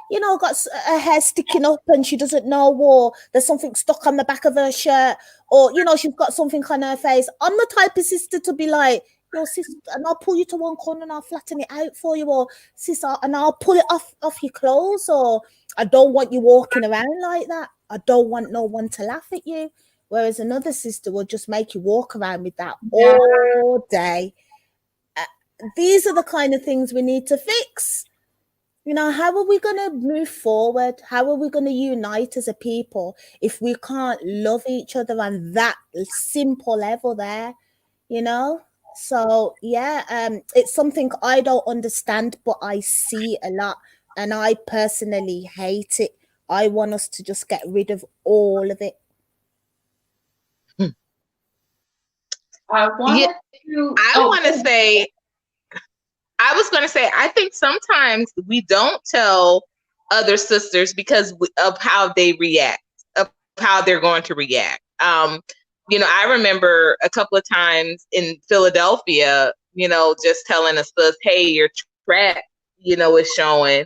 you know, got her hair sticking up and she doesn't know, or there's something stuck on the back of her shirt, or, you know, she's got something on her face, I'm the type of sister to be like, yo, sis, and I'll pull you to one corner and I'll flatten it out for you, or sis, and I'll pull it off your clothes, or I don't want you walking around like that. I don't want no one to laugh at you. Whereas another sister will just make you walk around with that all day. These are the kind of things we need to fix. You know, how are we going to move forward? How are we going to unite as a people if we can't love each other on that simple level there, you know? So, yeah, it's something I don't understand, but I see a lot, and I personally hate it. I want us to just get rid of all of it. I was going to say, I think sometimes we don't tell other sisters because of how they react, of how they're going to react. You know, I remember a couple of times in Philadelphia, you know, just telling us, hey, your track, you know, is showing,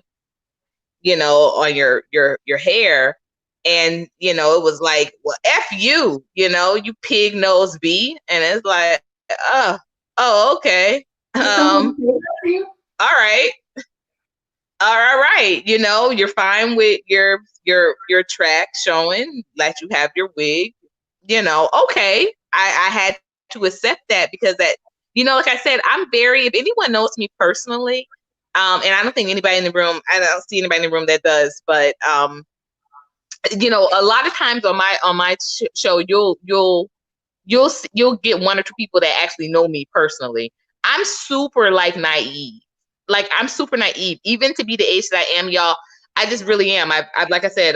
you know, on your hair. And, you know, it was like, well, F you, you know, you pig nose B. And it's like, oh, okay. All right. All right. You know, you're fine with your track showing that you have your wig, you know, okay. I had to accept that because that, you know, like I said, I'm very, if anyone knows me personally, and I don't think anybody in the room, I don't see anybody in the room that does, but, you know, a lot of times on my show, you'll get one or two people that actually know me personally. I'm super like naive. Like I'm super naive, even to be the age that I am, y'all. I just really am. I like I said,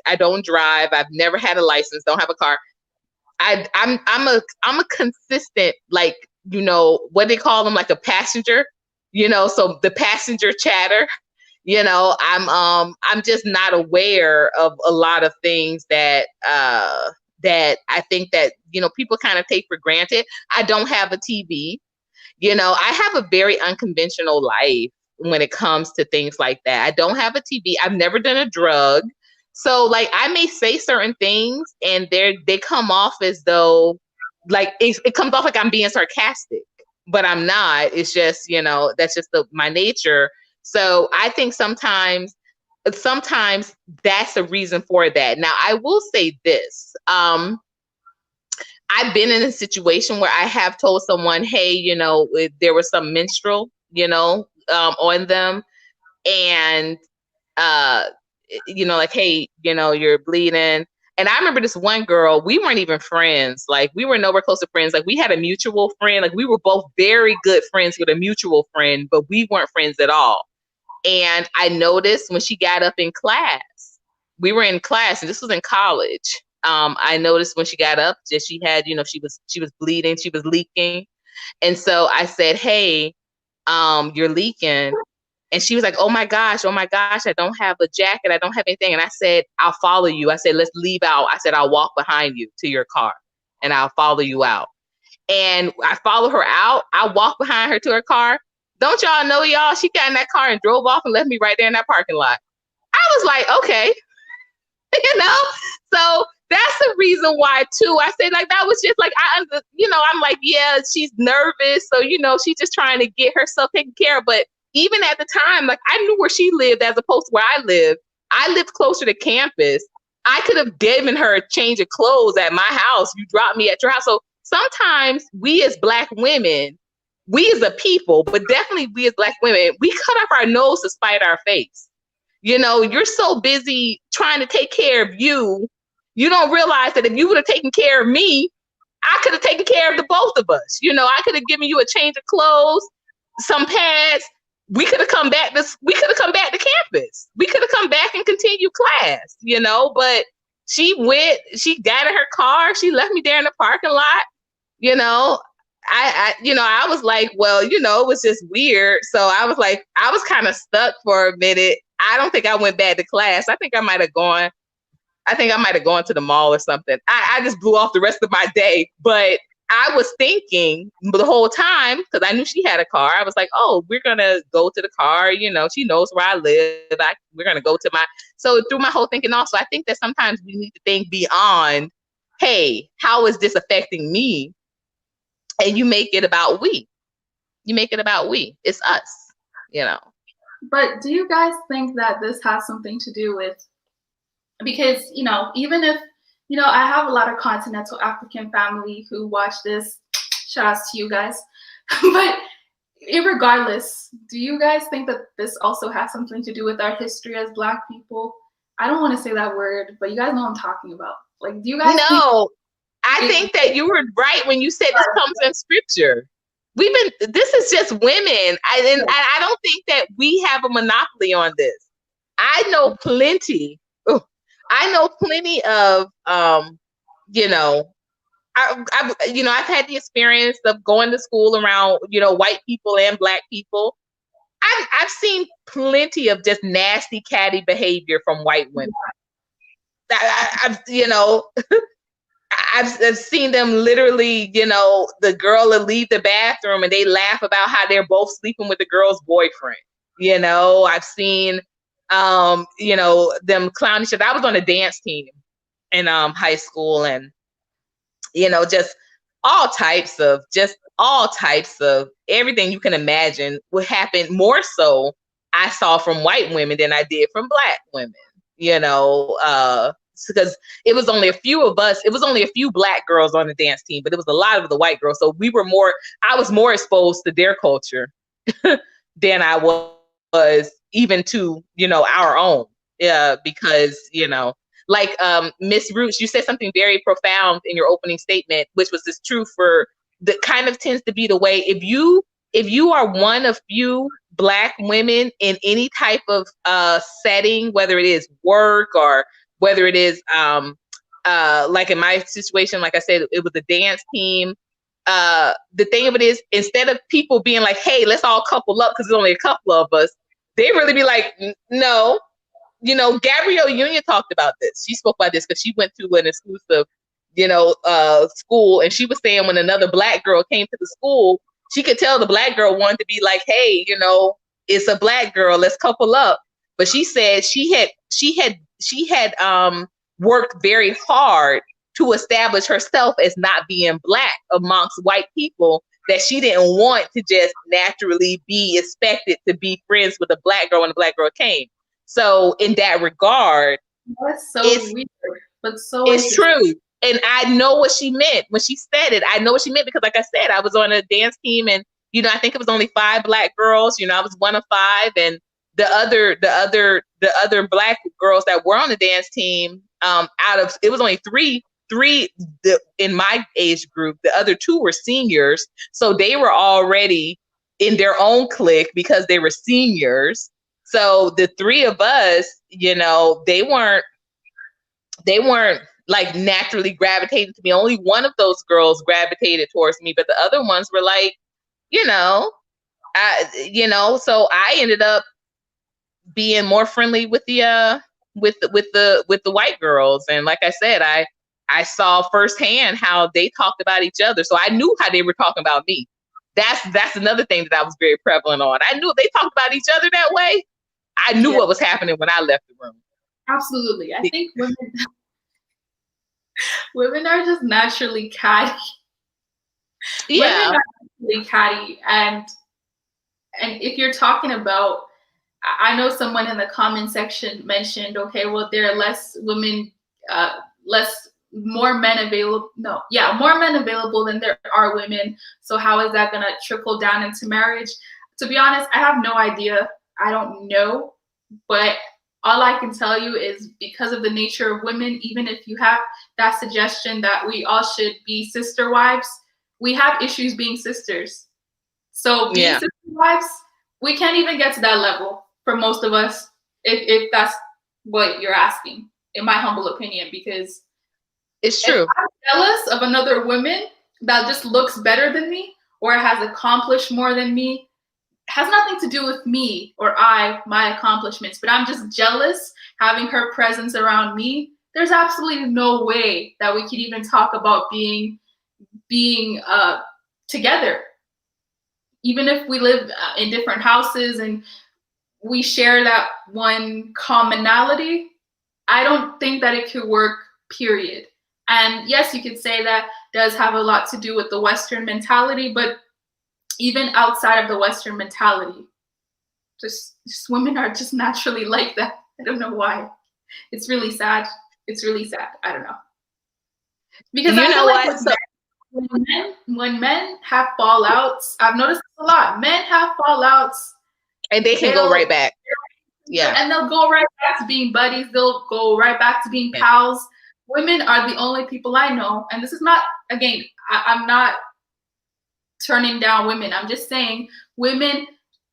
I don't drive. I've never had a license. Don't have a car. I'm a consistent, like, you know, what they call them, like a passenger, you know. So the passenger chatter, you know, I'm just not aware of a lot of things that that I think that, you know, people kind of take for granted. I don't have a TV. You know, I have a very unconventional life when it comes to things like that. I don't have a TV. I've never done a drug. So like I may say certain things and they come off as though like it comes off like I'm being sarcastic. but I'm not. It's just, you know, that's just my nature. So I think sometimes that's the reason for that. Now, I will say this. I've been in a situation where I have told someone, hey, you know, there was some menstrual, you know, on them. And, you know, like, hey, you know, you're bleeding. And I remember this one girl, we weren't even friends. Like, we were nowhere close to friends. Like, we had a mutual friend. Like, we were both very good friends with a mutual friend, but we weren't friends at all. And I noticed when she got up in class, we were in class, and this was in college. I noticed when she got up that she had, you know, she was bleeding, she was leaking. And so I said, hey, you're leaking. And she was like, oh my gosh, I don't have a jacket. I don't have anything. And I said, I'll follow you. I said, let's leave out. I said, I'll walk behind you to your car and I'll follow you out. And I followed her out. I walked behind her to her car. Don't y'all know, y'all? She got in that car and drove off and left me right there in that parking lot. I was like, okay, you know? So that's the reason why, too. I said, like, that was just like, you know, I'm like, yeah, she's nervous. So, you know, she's just trying to get herself taken care of. But even at the time, like, I knew where she lived as opposed to where I lived. I lived closer to campus. I could have given her a change of clothes at my house. You dropped me at your house. So sometimes we as Black women, we as a people, but definitely we as Black women, we cut off our nose to spite our face. You know, you're so busy trying to take care of you. You don't realize that if you would have taken care of me, I could have taken care of the both of us. You know, I could have given you a change of clothes, some pads. We could have come back to campus. We could have come back and continued class, you know, but she got in her car. She left me there in the parking lot. You know, I was like, well, you know, it was just weird. So I was like, I was kind of stuck for a minute. I don't think I went back to class. I think I might have gone to the mall or something. I just blew off the rest of my day. But I was thinking the whole time, because I knew she had a car, I was like, oh, we're going to go to the car. You know, she knows where I live. We're going to go to so through my whole thinking also, I think that sometimes we need to think beyond, hey, how is this affecting me? And you make it about we. It's us, you know. But do you guys think that this has something to do with, because, you know, even if, you know, I have a lot of continental African family who watch this, shout outs to you guys, but irregardless, do you guys think that this also has something to do with our history as Black people? I don't want to say that word, but you guys know what I'm talking about. Like, do you guys No, I think that you were right when you said this comes in scripture. This is just women. I don't think that we have a monopoly on this. I know plenty of, you know, I've had the experience of going to school around, you know, white people and Black people. I've seen plenty of just nasty, catty behavior from white women. I've seen them literally, you know, the girl will leave the bathroom and they laugh about how they're both sleeping with the girl's boyfriend. You know, I've seen, you know, them clown each other. I was on a dance team in high school, and, you know, just all types of everything you can imagine would happen. More so I saw from white women than I did from Black women, you know, because it was only a few of us. It was only a few Black girls on the dance team, but it was a lot of the white girls. So I was more exposed to their culture than I was even to, you know, our own. Because, you know, like Miss Rootz, you said something very profound in your opening statement, which was this true for the kind of tends to be the way if you are one of few Black women in any type of setting, whether it is work or whether it is like in my situation, like I said, it was a dance team. The thing of it is, instead of people being like, hey, let's all couple up because there's only a couple of us, they really be like, no. You know, Gabrielle Union talked about this. She spoke about this because she went to an exclusive, you know, school. And she was saying when another Black girl came to the school, she could tell the Black girl wanted to be like, hey, you know, it's a Black girl, let's couple up. But she said she had worked very hard to establish herself as not being Black amongst white people, that she didn't want to just naturally be expected to be friends with a black girl when a black girl came. So in that regard, that's so weird, but so it's true. And I know what she meant when she said it. I know what she meant because, like I said, I was on a dance team, and I think it was only 5 black girls. I was one of 5, and the other black girls that were on the dance team, out of it was only three in my age group. The other 2 were seniors, so they were already in their own clique because they were seniors. So the 3 of us, they weren't like naturally gravitating to me. Only one of those girls gravitated towards me, but the other ones were like, so I ended up being more friendly with the white girls. And like I said, I saw firsthand how they talked about each other. So I knew how they were talking about me. That's another thing that I was very prevalent on. I knew if they talked about each other that way, I knew what was happening when I left the room. Absolutely. I think women are just naturally catty. Yeah. Women are naturally catty. And if you're talking about, I know someone in the comment section mentioned, okay, well, there are less women, more men available. No, yeah, more men available than there are women. So how is that going to trickle down into marriage? To be honest, I have no idea. I don't know. But all I can tell you is because of the nature of women, even if you have that suggestion that we all should be sister wives, we have issues being sisters. So being sister wives, we can't even get to that level for most of us, if that's what you're asking, in my humble opinion, because it's true. If I'm jealous of another woman that just looks better than me or has accomplished more than me, has nothing to do with me or my accomplishments, but I'm just jealous having her presence around me. There's absolutely no way that we could even talk about being together. Even if we live in different houses and we share that one commonality, I don't think that it could work, period. And yes, you could say that does have a lot to do with the Western mentality, but even outside of the Western mentality, just women are just naturally like that. I don't know why. It's really sad. It's really sad. I don't know. Because I feel like when men have fallouts, I've noticed a lot. Men have fallouts, and they can go right back. Yeah, and they'll go right back to being buddies. They'll go right back to being pals. Women are the only people I know, and this is not, again, I'm not turning down women. I'm just saying women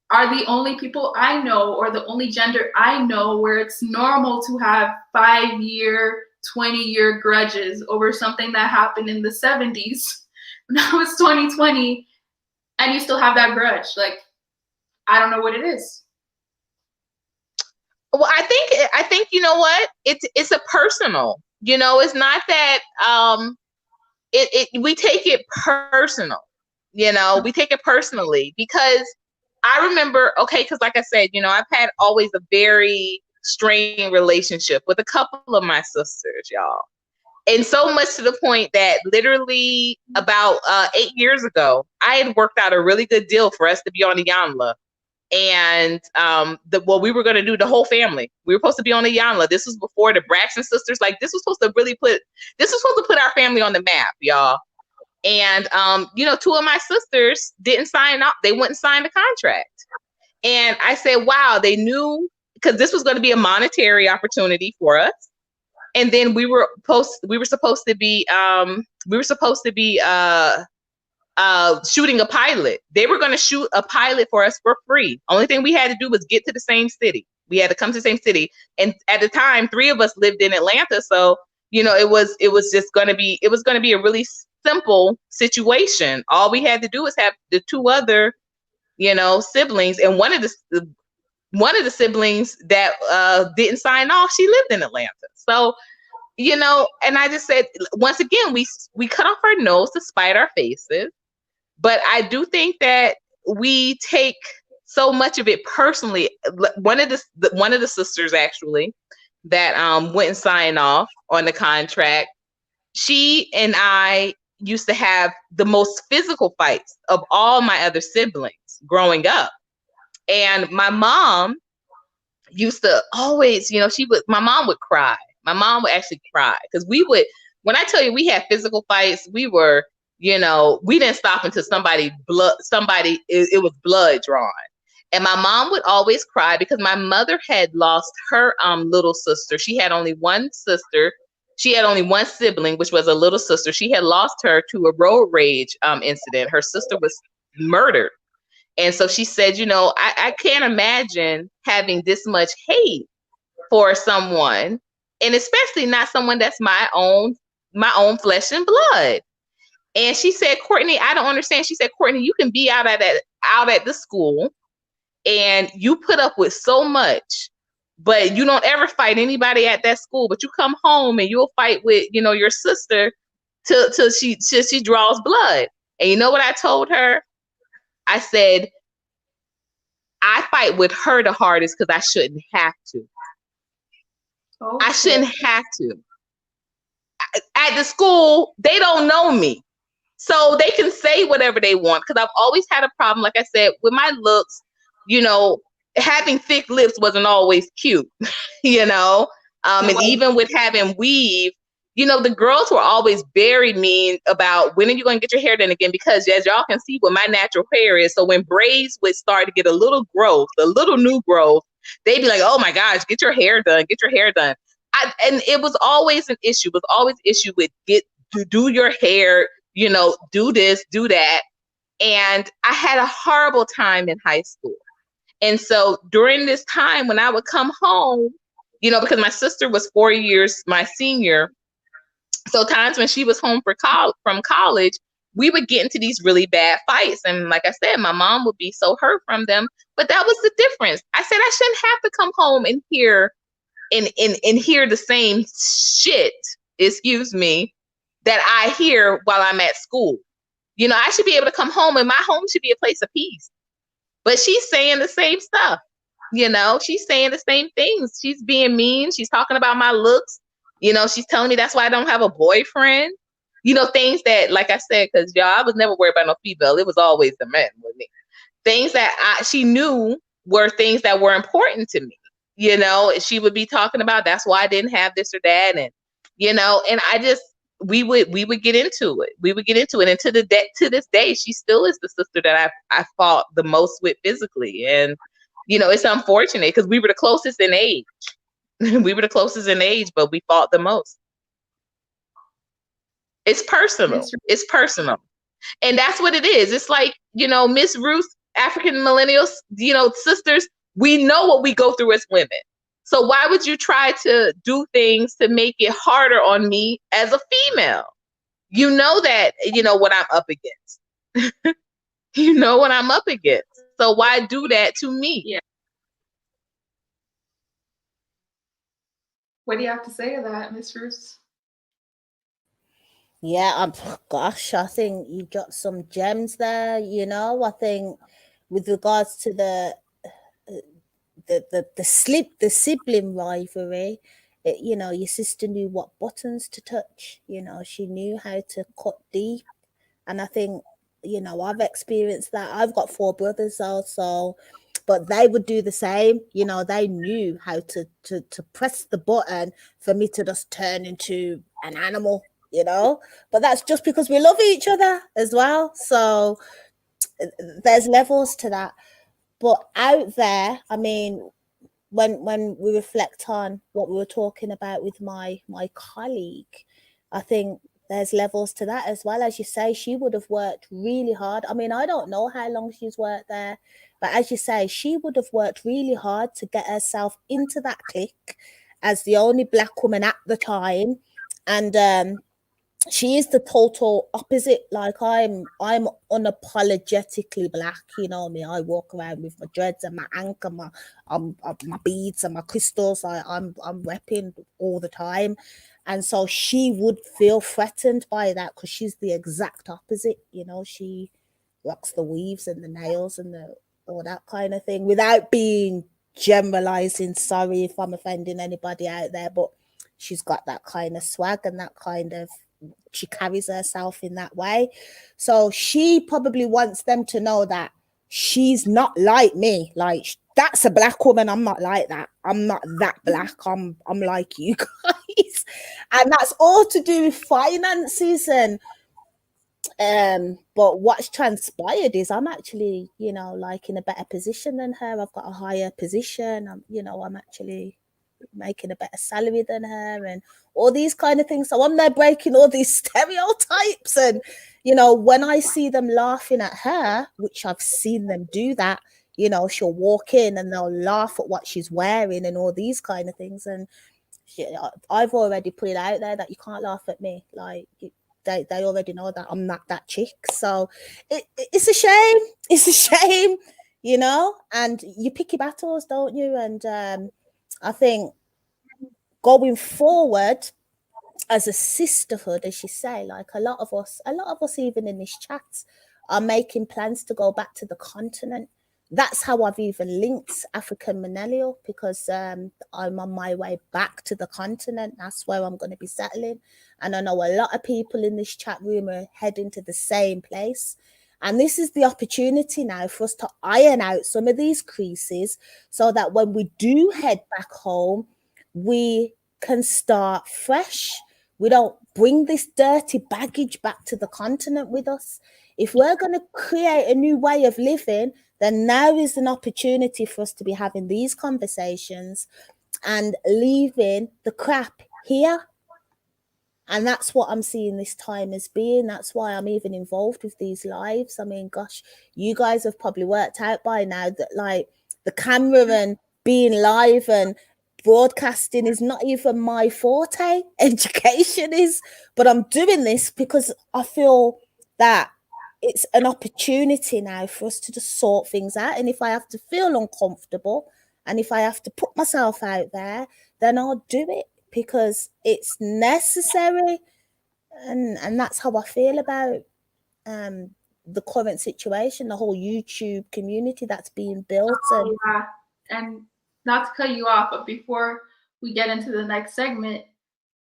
are the only people I know, or the only gender I know, where it's normal to have 5-year, 20-year grudges over something that happened in the 70s. Now it's 2020 and you still have that grudge. Like, I don't know what it is. Well, I think you know what? It's a personal. It's not that we take it personal. We take it personally because I remember, because like I said, I've had always a very strained relationship with a couple of my sisters, y'all. And so much to the point that literally about 8 years ago, I had worked out a really good deal for us to be on the Yanla. And we were going to do the whole family. We were supposed to be on the Yanla. This was before the Braxton sisters. Like, this was supposed to put our family on the map, y'all. And, 2 of my sisters didn't sign up. They wouldn't sign the contract. And I said, wow, they knew, because this was going to be a monetary opportunity for us. And then we were supposed to be shooting a pilot. They were going to shoot a pilot for us for free. Only thing we had to do was get to the same city. We had to come to the same city. And at the time, 3 of us lived in Atlanta. So, it was just going to be a really simple situation. All we had to do was have the 2 other, siblings, and one of the siblings that didn't sign off, she lived in Atlanta. So, and I just said, once again, we cut off our nose to spite our faces. But I do think that we take so much of it personally. One of the sisters actually that went and signed off on the contract, she and I, used to have the most physical fights of all my other siblings growing up. And my mom used to always, my mom would cry. My mom would actually cry because when I tell you we had physical fights, we were, we didn't stop until it was blood drawn. And my mom would always cry because my mother had lost her little sister. She had only one sister. She had only one sibling, which was a little sister. She had lost her to a road rage incident. Her sister was murdered. And so she said, I can't imagine having this much hate for someone, and especially not someone that's my own flesh and blood. And she said, Courtney, I don't understand. She said, Courtney, you can be out at the school and you put up with so much, but you don't ever fight anybody at that school, but you come home and you'll fight with, your sister till she draws blood. And you know what I told her? I said, I fight with her the hardest because I shouldn't have to. Oh, I shouldn't have to. At the school, they don't know me. So they can say whatever they want because I've always had a problem, like I said, with my looks. Having thick lips wasn't always cute, and even with having weave, the girls were always very mean about when are you going to get your hair done again? Because as y'all can see what my natural hair is. So when braids would start to get a little growth, a little new growth, they'd be like, oh my gosh, get your hair done, get your hair done. And it was always an issue, with do your hair, do this, do that. And I had a horrible time in high school. And so during this time when I would come home, because my sister was 4 years my senior, so times when she was home from college, we would get into these really bad fights. And like I said, my mom would be so hurt from them. But that was the difference. I said I shouldn't have to come home and hear the same shit, excuse me, that I hear while I'm at school. I should be able to come home and my home should be a place of peace. But she's saying the same stuff. She's saying the same things. She's being mean. She's talking about my looks. She's telling me that's why I don't have a boyfriend. Things that, like I said, because I was never worried about no female. It was always the men with me. Things that she knew were things that were important to me. She would be talking about that's why I didn't have this or that. And, and I just, we would get into it. And to this day, she still is the sister that I fought the most with physically. And, it's unfortunate because we were the closest in age. But we fought the most. It's personal. And that's what it is. It's like, Miss Rootz, African Millennials, sisters, we know what we go through as women. So why would you try to do things to make it harder on me as a female? You know that, what I'm up against. You know what I'm up against. So why do that to me? Yeah. What do you have to say to that, Miss Rootz? Yeah, gosh, I think you got some gems there. I think with regards to the sibling rivalry, your sister knew what buttons to touch. She knew how to cut deep, and I think I've experienced that. I've got 4 brothers also, but they would do the same. They knew how to press the button for me to just turn into an animal. But that's just because we love each other as well. So there's levels to that. But out there, I mean, when we reflect on what we were talking about with my colleague, I think there's levels to that as well. As you say, she would have worked really hard. I mean, I don't know how long she's worked there, but as you say, she would have worked really hard to get herself into that clique as the only Black woman at the time. And she is the total opposite. Like I'm unapologetically Black. You know me. I walk around with my dreads and my anchor, my beads and my crystals. I'm repping all the time, and so she would feel threatened by that because she's the exact opposite. She rocks the weaves and the nails and all that kind of thing without being generalizing. Sorry if I'm offending anybody out there, but she's got that kind of swag and that kind of she carries herself in that way. So she probably wants them to know that she's not like me. Like, that's a black woman. I'm not like that. I'm not that black. I'm like you guys. And that's all to do with finances. And but what's transpired is I'm actually, you know, like in a better position than her. I've got a higher position. I'm actually making a better salary than her and all these kind of things. So I'm there breaking all these stereotypes. And, you know, when I see them laughing at her, which I've seen them do that, you know, she'll walk in and they'll laugh at what she's wearing and all these kind of things. And I've already put it out there that you can't laugh at me. Like, they already know that I'm not that chick. So it's a shame. It's a shame, you know, and you pick your battles, don't you? And I think going forward as a sisterhood, as you say, like a lot of us even in this chat are making plans to go back to the continent. That's how I've even linked African Millennial, because I'm on my way back to the continent. That's where I'm going to be settling. And I know a lot of people in this chat room are heading to the same place. And this is the opportunity now for us to iron out some of these creases so that when we do head back home, we can start fresh. We don't bring this dirty baggage back to the continent with us. If we're going to create a new way of living, then now is an opportunity for us to be having these conversations and leaving the crap here. And that's what I'm seeing this time as being. That's why I'm even involved with these lives. I mean, gosh, you guys have probably worked out by now that like the camera and being live and broadcasting is not even my forte. Education is, but I'm doing this because I feel that it's an opportunity now for us to just sort things out. And if I have to feel uncomfortable and if I have to put myself out there, then I'll do it because it's necessary. And that's how I feel about the current situation, the whole YouTube community that's being built. And not to cut you off, but before we get into the next segment,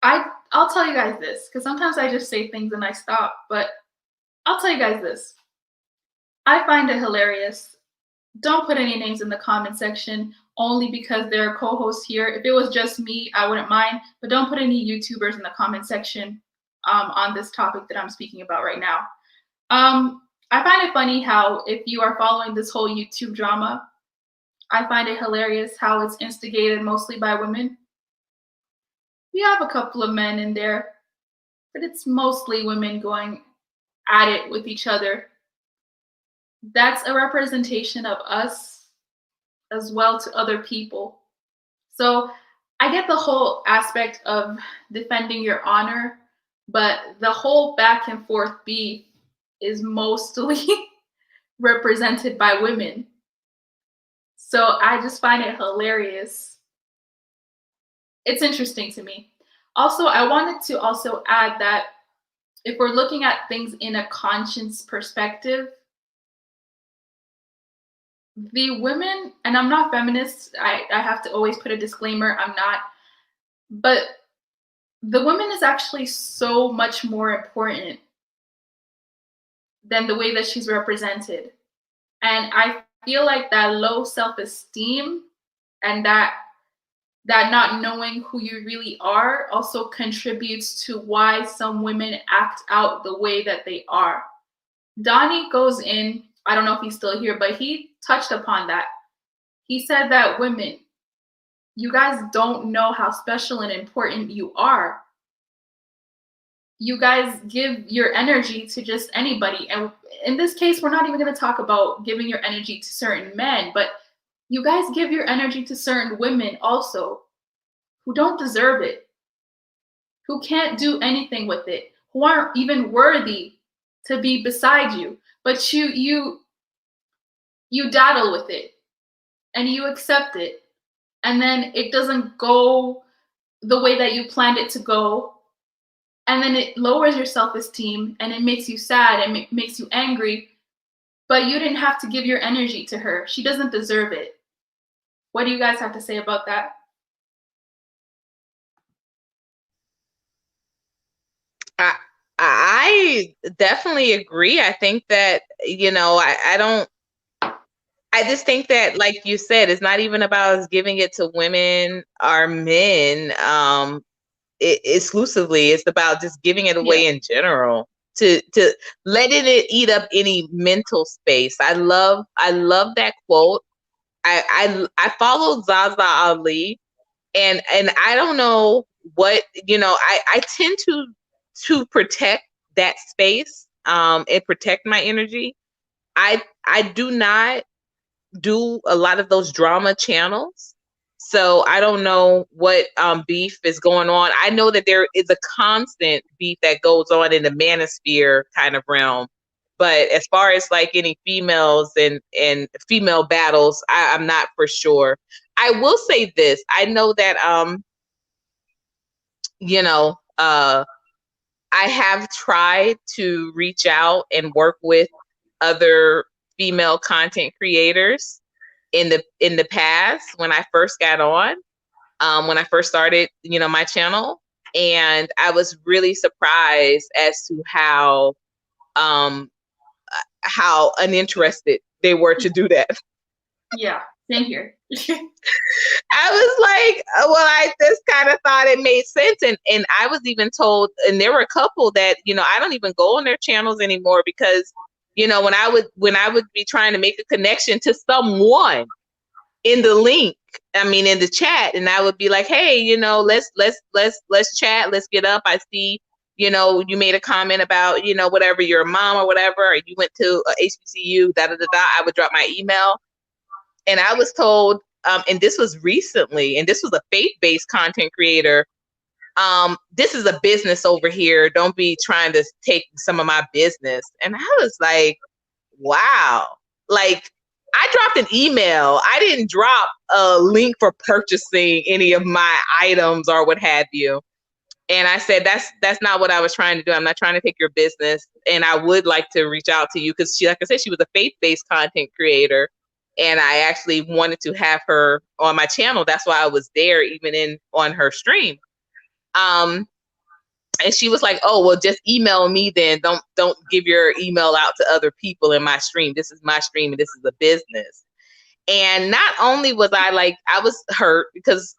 I'll tell you guys this, because sometimes I just say things and I stop, but I'll tell you guys this. I find it hilarious. Don't put any names in the comment section only because there are co-hosts here. If it was just me, I wouldn't mind, but don't put any YouTubers in the comment section on this topic that I'm speaking about right now. I find it funny how if you are following this whole YouTube drama, I find it hilarious how it's instigated mostly by women. We have a couple of men in there, but it's mostly women going at it with each other. That's a representation of us as well to other people. So I get the whole aspect of defending your honor, but the whole back and forth beef is mostly represented by women. So I just find it hilarious. It's interesting to me. Also, I wanted to also add that if we're looking at things in a conscience perspective, the women, and I'm not feminist, I have to always put a disclaimer, I'm not, but the woman is actually so much more important than the way that she's represented. And I feel like that low self-esteem and that not knowing who you really are also contributes to why some women act out the way that they are. Donnie goes in, I don't know if he's still here, but he touched upon that. He said that women, you guys don't know how special and important you are. You guys give your energy to just anybody. And in this case, we're not even going to talk about giving your energy to certain men, but you guys give your energy to certain women also who don't deserve it, who can't do anything with it, who aren't even worthy to be beside you. But you daddle with it and you accept it. And then it doesn't go the way that you planned it to go. And then it lowers your self-esteem and it makes you sad and it makes you angry. But you didn't have to give your energy to her. She doesn't deserve it. What do you guys have to say about that? I I definitely agree. I think that, I just think that, like you said, it's not even about us giving it to women or men exclusively. It's about just giving it away in general, to letting it eat up any mental space. I love that quote. I follow Zaza Ali, and I don't know what, I tend to protect that space, and protect my energy. I do not do a lot of those drama channels. So I don't know what beef is going on. I know that there is a constant beef that goes on in the manosphere kind of realm. But as far as like any females and female battles, I'm not for sure. I will say this. I know that you know, I have tried to reach out and work with other female content creators in the past when I first got on, when I first started, my channel, and I was really surprised as to how uninterested they were to do that. Yeah, same here. I was like, well, I just kind of thought it made sense. And I was even told, and there were a couple that, I don't even go on their channels anymore because, when I would be trying to make a connection to someone in the link, in the chat, and I would be like, hey, let's chat, let's get up. I see, you made a comment about, whatever, your mom or whatever, or you went to a HBCU, da da da da. I would drop my email. And I was told, and this was recently, and this was a faith-based content creator, this is a business over here. Don't be trying to take some of my business. And I was like, wow. Like, I dropped an email. I didn't drop a link for purchasing any of my items or what have you. And I said, that's not what I was trying to do. I'm not trying to take your business. And I would like to reach out to you because like I said, she was a faith-based content creator. And I actually wanted to have her on my channel. That's why I was there, even on her stream. And she was like, "Oh, well, just email me then. Don't give your email out to other people in my stream. This is my stream, and this is a business." And not only was I like, I was hurt because,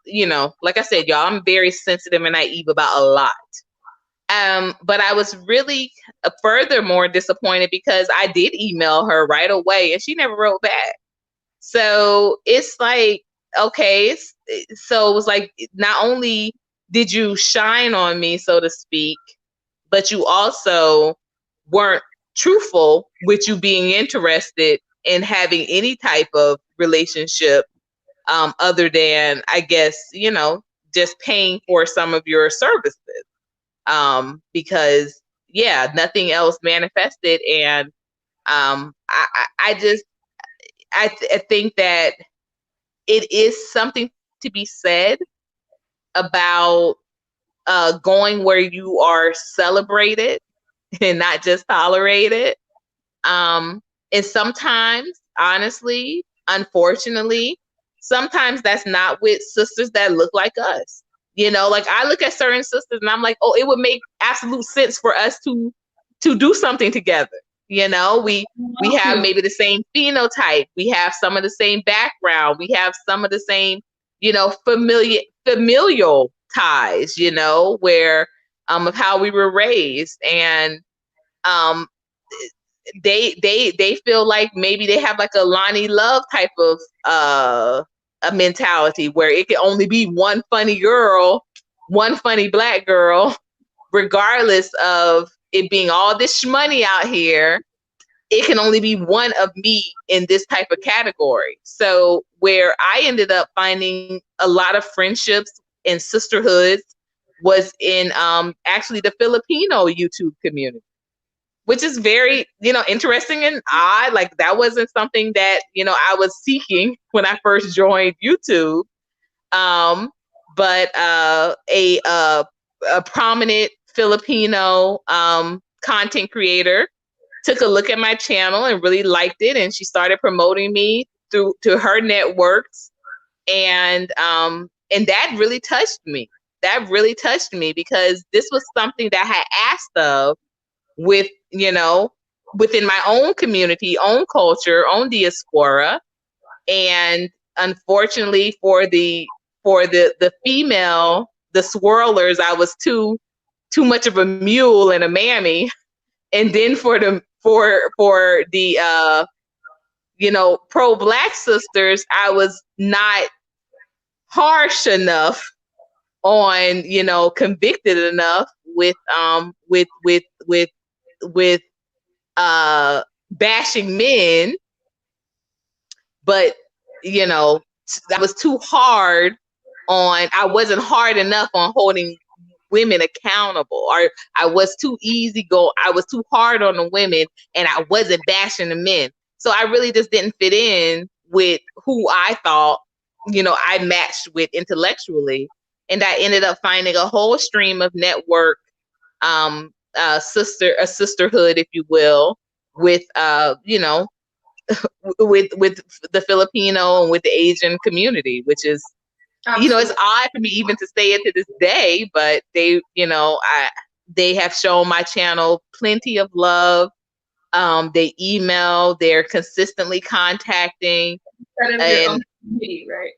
like I said, y'all, I'm very sensitive and naive about a lot. But I was really furthermore disappointed because I did email her right away, and she never wrote back. So it's like, okay, so it was like, not only did you shine on me, so to speak, but you also weren't truthful with you being interested in having any type of relationship, other than, I guess, just paying for some of your services. Because yeah, nothing else manifested. And I think that it is something to be said about going where you are celebrated and not just tolerated. And sometimes, honestly, unfortunately, sometimes that's not with sisters that look like us. Like I look at certain sisters and I'm like, oh, it would make absolute sense for us to do something together. We have maybe the same phenotype. We have some of the same background. We have some of the same, familial ties, where of how we were raised. And they feel like maybe they have like a Lonnie Love type of a mentality where it can only be one funny girl, one funny Black girl, regardless of it being all this shmoney out here. It can only be one of me in this type of category. So where I ended up finding a lot of friendships and sisterhoods was in actually the Filipino YouTube community, which is very, interesting and odd. Like that wasn't something that, I was seeking when I first joined YouTube. But a prominent Filipino content creator took a look at my channel and really liked it, and she started promoting me to her networks, and that really touched me. that really touched me, because this was something that I had asked of with, you know, within my own community, own culture, own diaspora. And unfortunately for the female, the swirlers, I was too much of a mule and a mammy. And then for the you know, pro-Black sisters, I was not harsh enough on, you know, convicted enough with bashing men. But, you know, I was too hard on, I wasn't hard enough on holding women accountable, or I was too I was too hard on the women, and I wasn't bashing the men. So I really just didn't fit in with who I thought, you know, I matched with intellectually. And I ended up finding a whole stream of network, a sisterhood, if you will, with, you know, with the Filipino and with the Asian community, which is, absolutely, you know, it's odd for me even to say it to this day, but they, you know, they have shown my channel plenty of love. They email, they're consistently contacting. Part of your own community, right?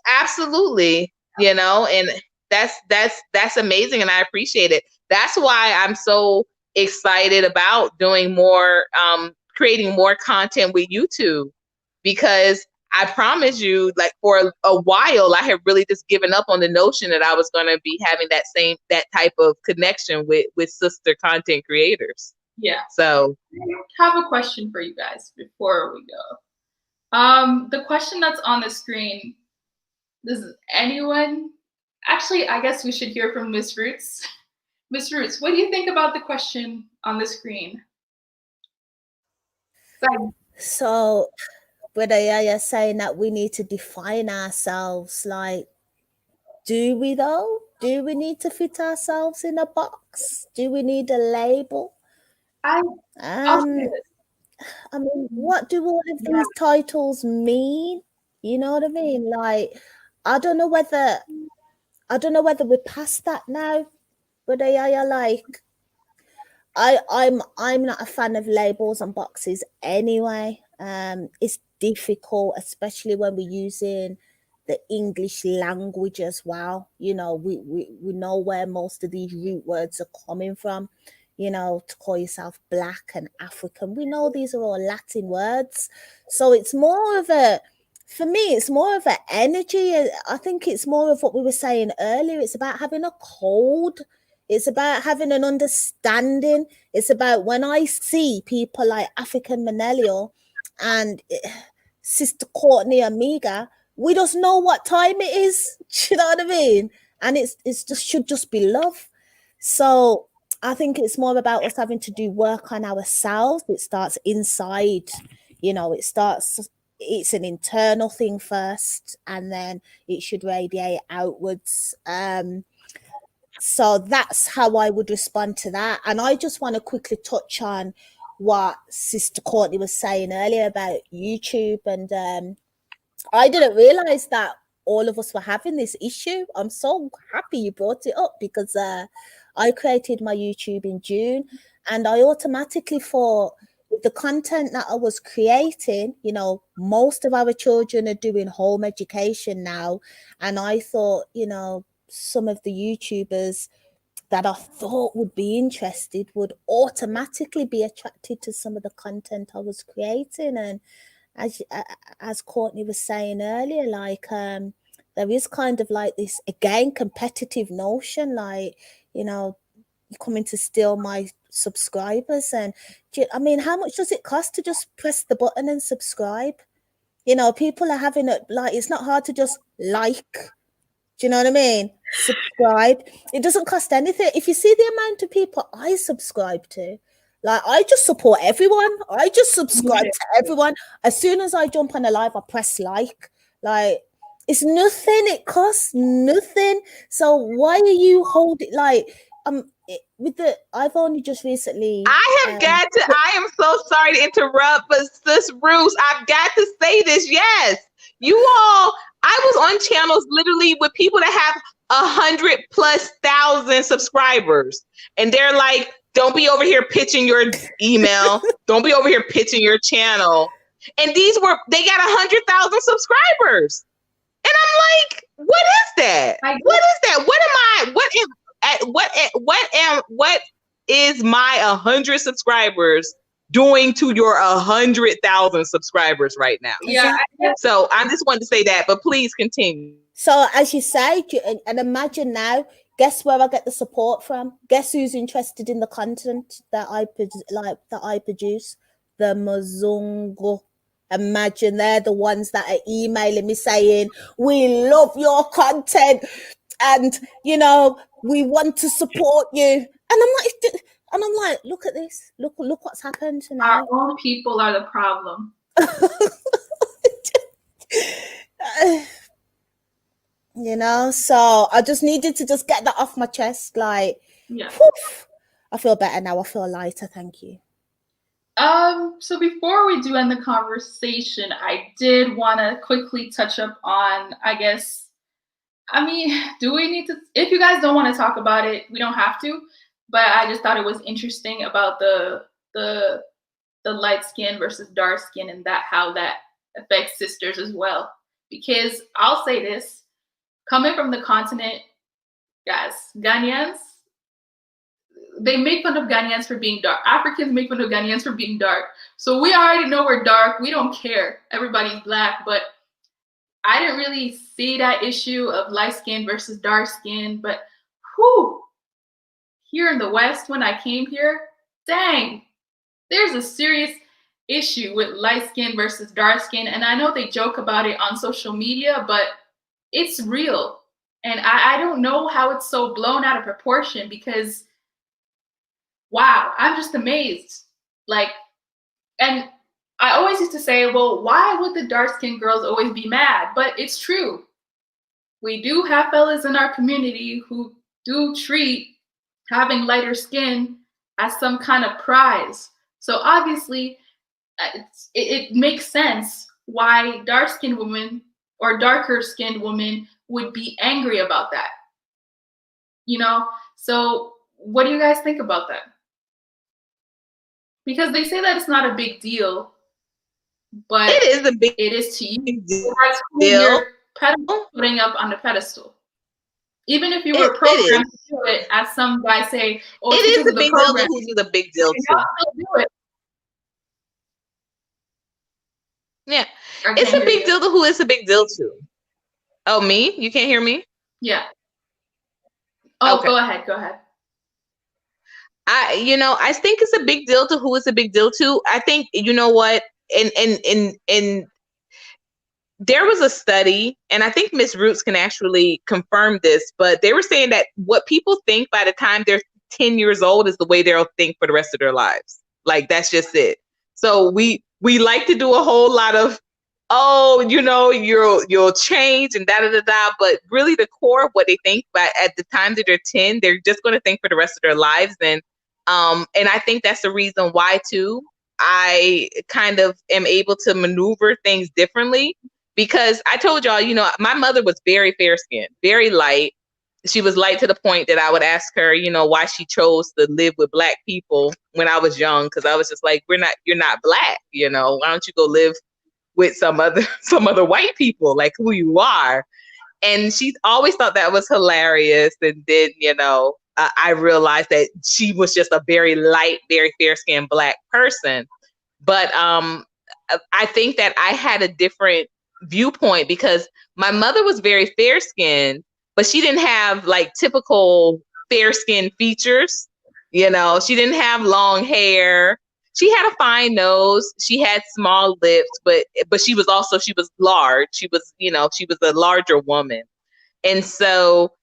Absolutely, you know, and that's amazing, and I appreciate it. That's why I'm so excited about doing more, creating more content with YouTube, because I promise you, like, for a while, I have really just given up on the notion that I was going to be having that type of connection with sister content creators. Yeah. So I have a question for you guys before we go. The question that's on the screen, does anyone, actually, I guess we should hear from Miss Rootz. Miss Rootz, what do you think about the question on the screen? So, Brother Yaya saying that we need to define ourselves. Like, do we though? Do we need to fit ourselves in a box? Do we need a label? I mean, what do all of these titles mean? You know what I mean? Like, I don't know whether we're past that now. But Yaya, like, I'm not a fan of labels and boxes anyway. It's difficult, especially when we're using the English language as well. You know, we know where most of these root words are coming from. You know, to call yourself Black and African, we know these are all Latin words. So it's more of a, for me, it's more of an energy. I think it's more of what we were saying earlier. It's about having a code. It's about having an understanding. It's about when I see people like African Millennial and Sister Courtney Amiga, we just know what time it is. Do you know what I mean? And it's just should just be love. So I think it's more about us having to do work on ourselves. It starts inside, you know, it's an internal thing first, and then it should radiate outwards. So that's how I would respond to that. And I just want to quickly touch on what Sister Courtney was saying earlier about YouTube. And I didn't realize that all of us were having this issue. I'm so happy you brought it up, because I created my YouTube in June, and I automatically thought, with the content that I was creating, you know, most of our children are doing home education now. And I thought, you know, some of the YouTubers that I thought would be interested would automatically be attracted to some of the content I was creating. And as Courtney was saying earlier, like, there is kind of like this, again, competitive notion, like, you know, you're coming to steal my subscribers. And I mean, how much does it cost to just press the button and subscribe? You know, people are having it, like, it's not hard to just like, do you know what I mean? Subscribe. It doesn't cost anything. If you see the amount of people I subscribe to, like, I just support everyone. I just subscribe to everyone. As soon as I jump on a live, I press like it's nothing. It costs nothing. So why are you holding, like, I've only just recently. I am so sorry to interrupt, but Sis Bruce, I've got to say this. Yes, you all, I was on channels literally with people that have 100,000+ subscribers. And they're like, don't be over here pitching your email. Don't be over here pitching your channel. And they got 100,000 subscribers. And I'm like, what is that? What is that? What is my 100 subscribers doing to your 100,000 subscribers right now? Yeah. So I just wanted to say that, but please continue. So as you say, and imagine now, guess where I get the support from? Guess who's interested in the content that I produce? The Mzungu. Imagine they're the ones that are emailing me saying, we love your content and, you know, we want to support you. And I'm like, look at this. Look what's happened tonight. Our own people are the problem. You know, so I just needed to just get that off my chest. Like, yeah. Poof, I feel better now. I feel lighter. Thank you. So before we do end the conversation, I did want to quickly touch up on, do we need to, if you guys don't want to talk about it, we don't have to, but I just thought it was interesting about the light skin versus dark skin and how that affects sisters as well. Because I'll say this, coming from the continent, guys, Ghanaians, they make fun of Ghanaians for being dark. Africans make fun of Ghanaians for being dark. So we already know we're dark. We don't care. Everybody's black. But I didn't really see that issue of light skin versus dark skin. But here in the West, when I came here, dang, there's a serious issue with light skin versus dark skin. And I know they joke about it on social media, but it's real. And I don't know how it's so blown out of proportion because wow, I'm just amazed. Like, and I always used to say, well, why would the dark-skinned girls always be mad? But it's true. We do have fellas in our community who do treat having lighter skin as some kind of prize. So obviously, it makes sense why dark-skinned women or darker-skinned women would be angry about that. You know? So what do you guys think about that? Because they say that it's not a big deal, but it is to you. That's you're putting up on the pedestal. Even if you were programmed to do it, as some guys say, oh, it is a big deal to who's a big deal to. Do it. Yeah, it's a big deal to who it's a big deal to. Oh, me? You can't hear me? Yeah. Oh, okay. Go ahead. I think it's a big deal to who it's a big deal to. I think, you know what, and there was a study, and I think Miss Rootz can actually confirm this, but they were saying that what people think by the time they're 10 years old is the way they'll think for the rest of their lives. Like, that's just it. So we like to do a whole lot of, oh, you know, you'll change and da-da-da-da, but really the core of what they think at the time that they're 10, they're just going to think for the rest of their lives. And I think that's the reason why too, I kind of am able to maneuver things differently, because I told y'all, you know, my mother was very fair skinned, very light. She was light to the point that I would ask her, you know, why she chose to live with black people when I was young. Cause I was just like, you're not black, you know, why don't you go live with some other white people, like who you are? And she always thought that was hilarious. And then, you know, I realized that she was just a very light, very fair-skinned black person. But I think that I had a different viewpoint because my mother was very fair-skinned, but she didn't have like typical fair-skinned features. You know, she didn't have long hair. She had a fine nose. She had small lips, but she was large. She was a larger woman. And so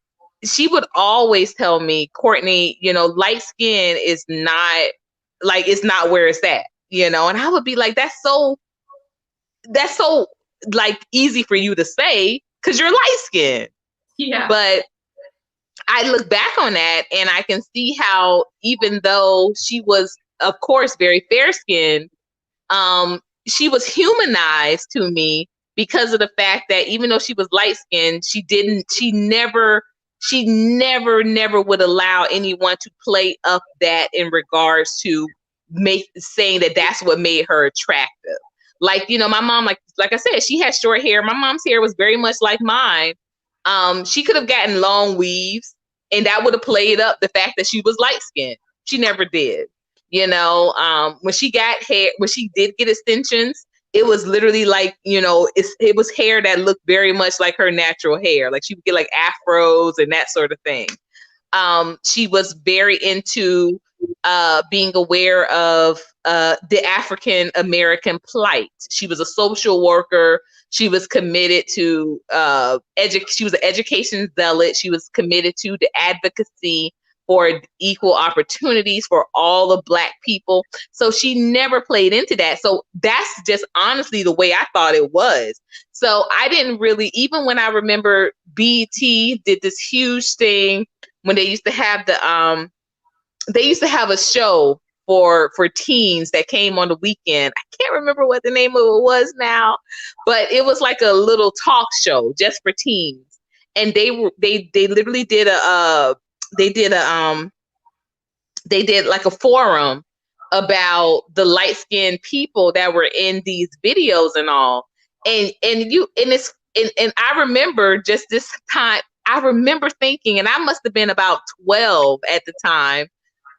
she would always tell me, Courtney, you know, light skin is not like, it's not where it's at, you know? And I would be like, that's so like easy for you to say because you're light skinned. Yeah. But I look back on that and I can see how, even though she was, of course, very fair skinned, she was humanized to me because of the fact that even though she was light skinned, she never she never would allow anyone to play up that in regards to saying that that's what made her attractive. Like, you know, my mom, like I said, she had short hair. My mom's hair was very much like mine. She could have gotten long weaves, and that would have played up the fact that she was light skinned. She never did. You know, when she got hair, when she did get extensions, it was literally like, you know, it was hair that looked very much like her natural hair. Like she would get like afros and that sort of thing. She was very into being aware of the African American plight. She was a social worker. She was committed to she was an education zealot. She was committed to the advocacy for equal opportunities for all the Black people. So she never played into that. So that's just honestly the way I thought it was. So I didn't really, even when I remember BET did this huge thing when they used to have a show for teens that came on the weekend. I can't remember what the name of it was now, but it was like a little talk show just for teens. And they literally did they did like a forum about the light-skinned people that were in these videos and all. And I remember just this time, I remember thinking, and I must have been about 12 at the time,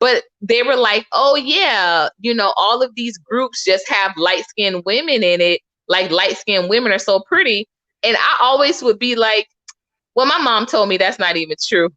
but they were like, oh yeah, you know, all of these groups just have light-skinned women in it. Like light-skinned women are so pretty. And I always would be like, well, my mom told me that's not even true.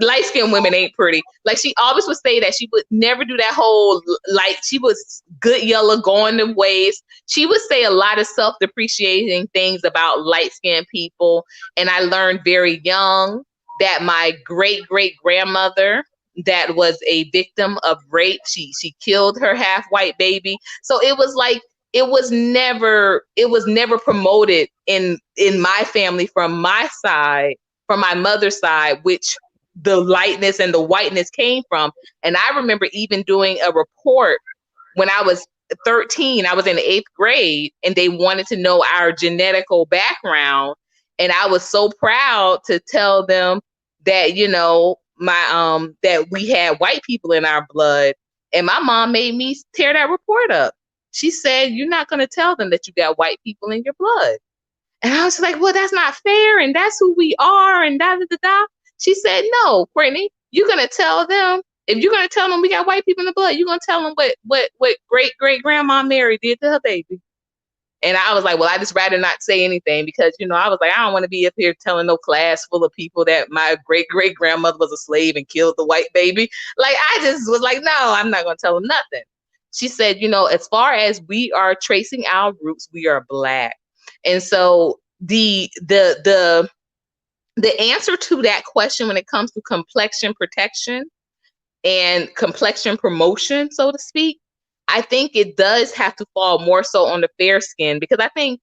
Light-skinned women ain't pretty. Like she always would say that she would never do that whole, like she was good yellow going the ways. She would say a lot of self-depreciating things about light-skinned people. And I learned very young that my great-great-grandmother that was a victim of rape, she killed her half-white baby. So it was like, it was never promoted in my family from my side, from my mother's side, which the lightness and the whiteness came from. And I remember even doing a report when I was 13, I was in the 8th grade, and they wanted to know our genetical background. And I was so proud to tell them that, you know, that we had white people in our blood. And my mom made me tear that report up. She said, you're not going to tell them that you got white people in your blood. And I was like, well, that's not fair. And that's who we are. And da da da da. She said, no, Brittany, you're going to tell them. If you're going to tell them we got white people in the blood, you're going to tell them what great-great-grandma Mary did to her baby. And I was like, well, I just rather not say anything because, you know, I was like, I don't want to be up here telling no class full of people that my great-great-grandmother was a slave and killed the white baby. Like, I just was like, no, I'm not going to tell them nothing. She said, you know, as far as we are tracing our roots, we are Black. And so the answer to that question when it comes to complexion protection and complexion promotion, so to speak, I think it does have to fall more so on the fair skin, because I think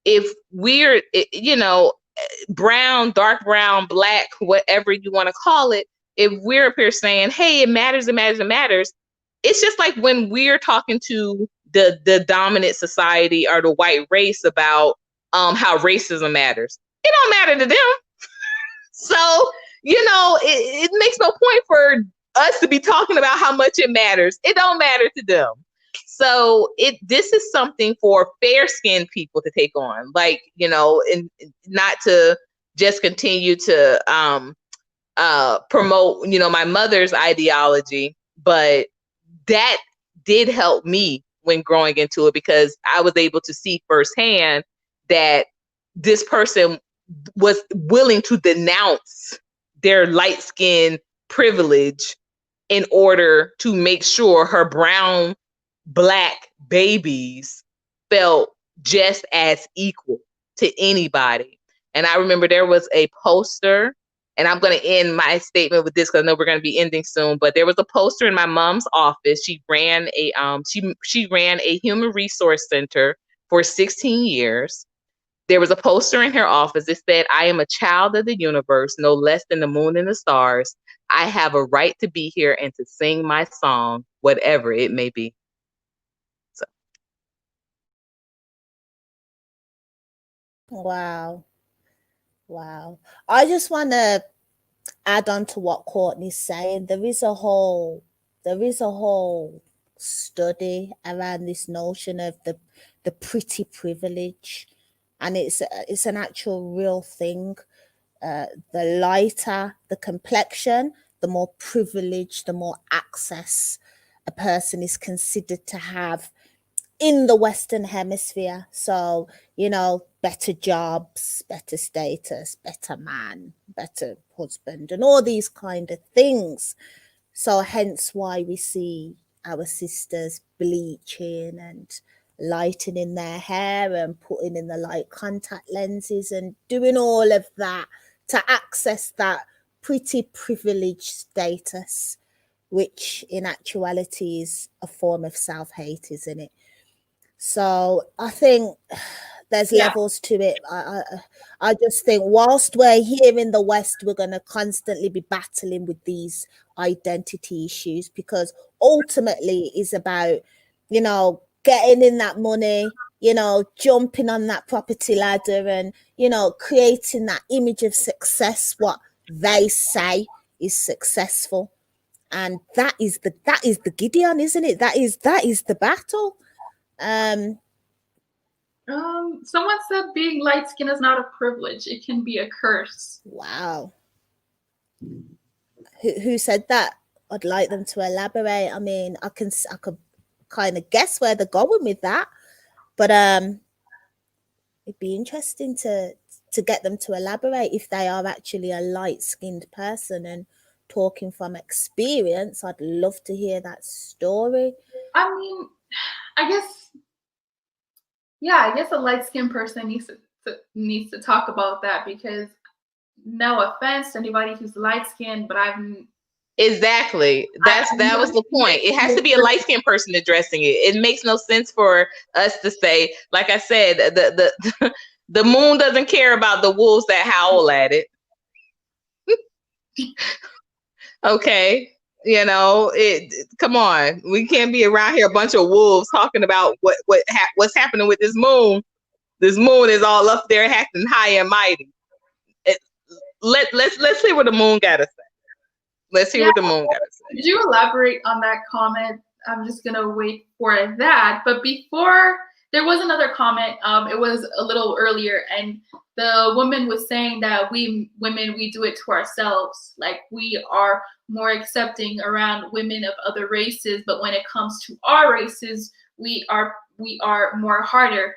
if we're, you know, brown, dark brown, Black, whatever you want to call it, if we're up here saying, hey, it matters, it matters, it matters, it's just like when we're talking to the dominant society or the white race about how racism matters. It don't matter to them. So, you know, it makes no point for us to be talking about how much it matters. It don't matter to them. So this is something for fair-skinned people to take on, like, you know, and not to just continue to promote, you know, my mother's ideology, but that did help me when growing into it, because I was able to see firsthand that this person was willing to denounce their light skin privilege in order to make sure her brown, Black babies felt just as equal to anybody. And I remember there was a poster, and I'm going to end my statement with this because I know we're going to be ending soon, but there was a poster in my mom's office. She ran a she ran a human resource center for 16 years. There was a poster in her office. It said, I am a child of the universe, no less than the moon and the stars. I have a right to be here and to sing my song, whatever it may be. So. Wow. Wow. I just want to add on to what Courtney's saying, there is a whole study around this notion of the pretty privilege, and it's an actual real thing. The lighter the complexion, the more privilege, the more access a person is considered to have in the Western Hemisphere. So, better jobs, better status, better man, better husband, and all these kind of things. So hence why we see our sisters bleaching and lightening their hair and putting in the light contact lenses and doing all of that to access that pretty privileged status, which in actuality is a form of self-hate, isn't it? So I think there's levels to it. I just think whilst we're here in the West, we're going to constantly be battling with these identity issues, because ultimately it's about, getting in that money, jumping on that property ladder and, creating that image of success, what they say is successful. And that is the Gideon, isn't it? That is the battle. Someone said being light skinned is not a privilege; it can be a curse. Wow. Who said that? I'd like them to elaborate. I mean, I could kind of guess where they're going with that, but it'd be interesting to get them to elaborate if they are actually a light skinned person and talking from experience. I'd love to hear that story. I mean, I guess a light-skinned person needs to talk about that, because no offense to anybody who's light-skinned, but exactly. That was the point. It has to be a light-skinned person addressing it. It makes no sense for us to say, like I said, the moon doesn't care about the wolves that howl at it. Okay. Come on. We can't be around here a bunch of wolves talking about what's happening with this moon. This moon is all up there acting high and mighty. Let's see what the moon got to say. Let's see what the moon got to say. Did you elaborate on that comment? I'm just gonna wait for that. But before, there was another comment. It was a little earlier, and the woman was saying that we women, we do it to ourselves. Like, we are more accepting around women of other races, but when it comes to our races, we are more harder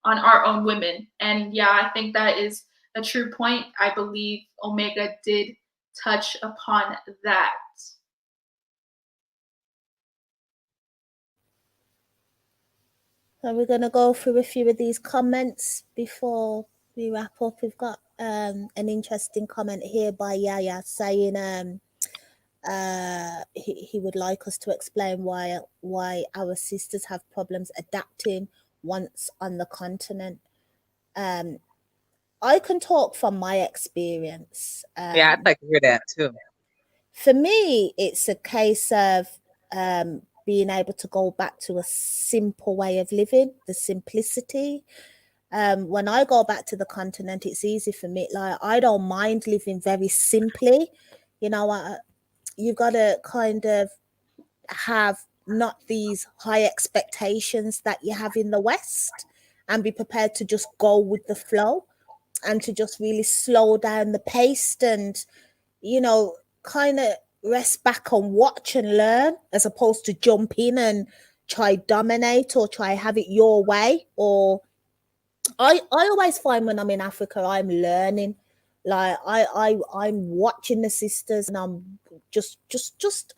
on our own women. And yeah, I think that is a true point. I believe Omega did touch upon that. So we're going to go through a few of these comments before we wrap up. We've got an interesting comment here by Yaya saying he would like us to explain why our sisters have problems adapting once on the continent. I can talk from my experience. Yeah, I'd like to hear that too. For me, it's a case of being able to go back to a simple way of living, the simplicity. When I go back to the continent, it's easy for me. Like, I don't mind living very simply. You've got to kind of have not these high expectations that you have in the West, and be prepared to just go with the flow and to just really slow down the pace and, kind of rest back and watch and learn, as opposed to jump in and try dominate or try have it your way. Or I always find when I'm in Africa, I'm learning. Like, I'm watching the sisters and I'm just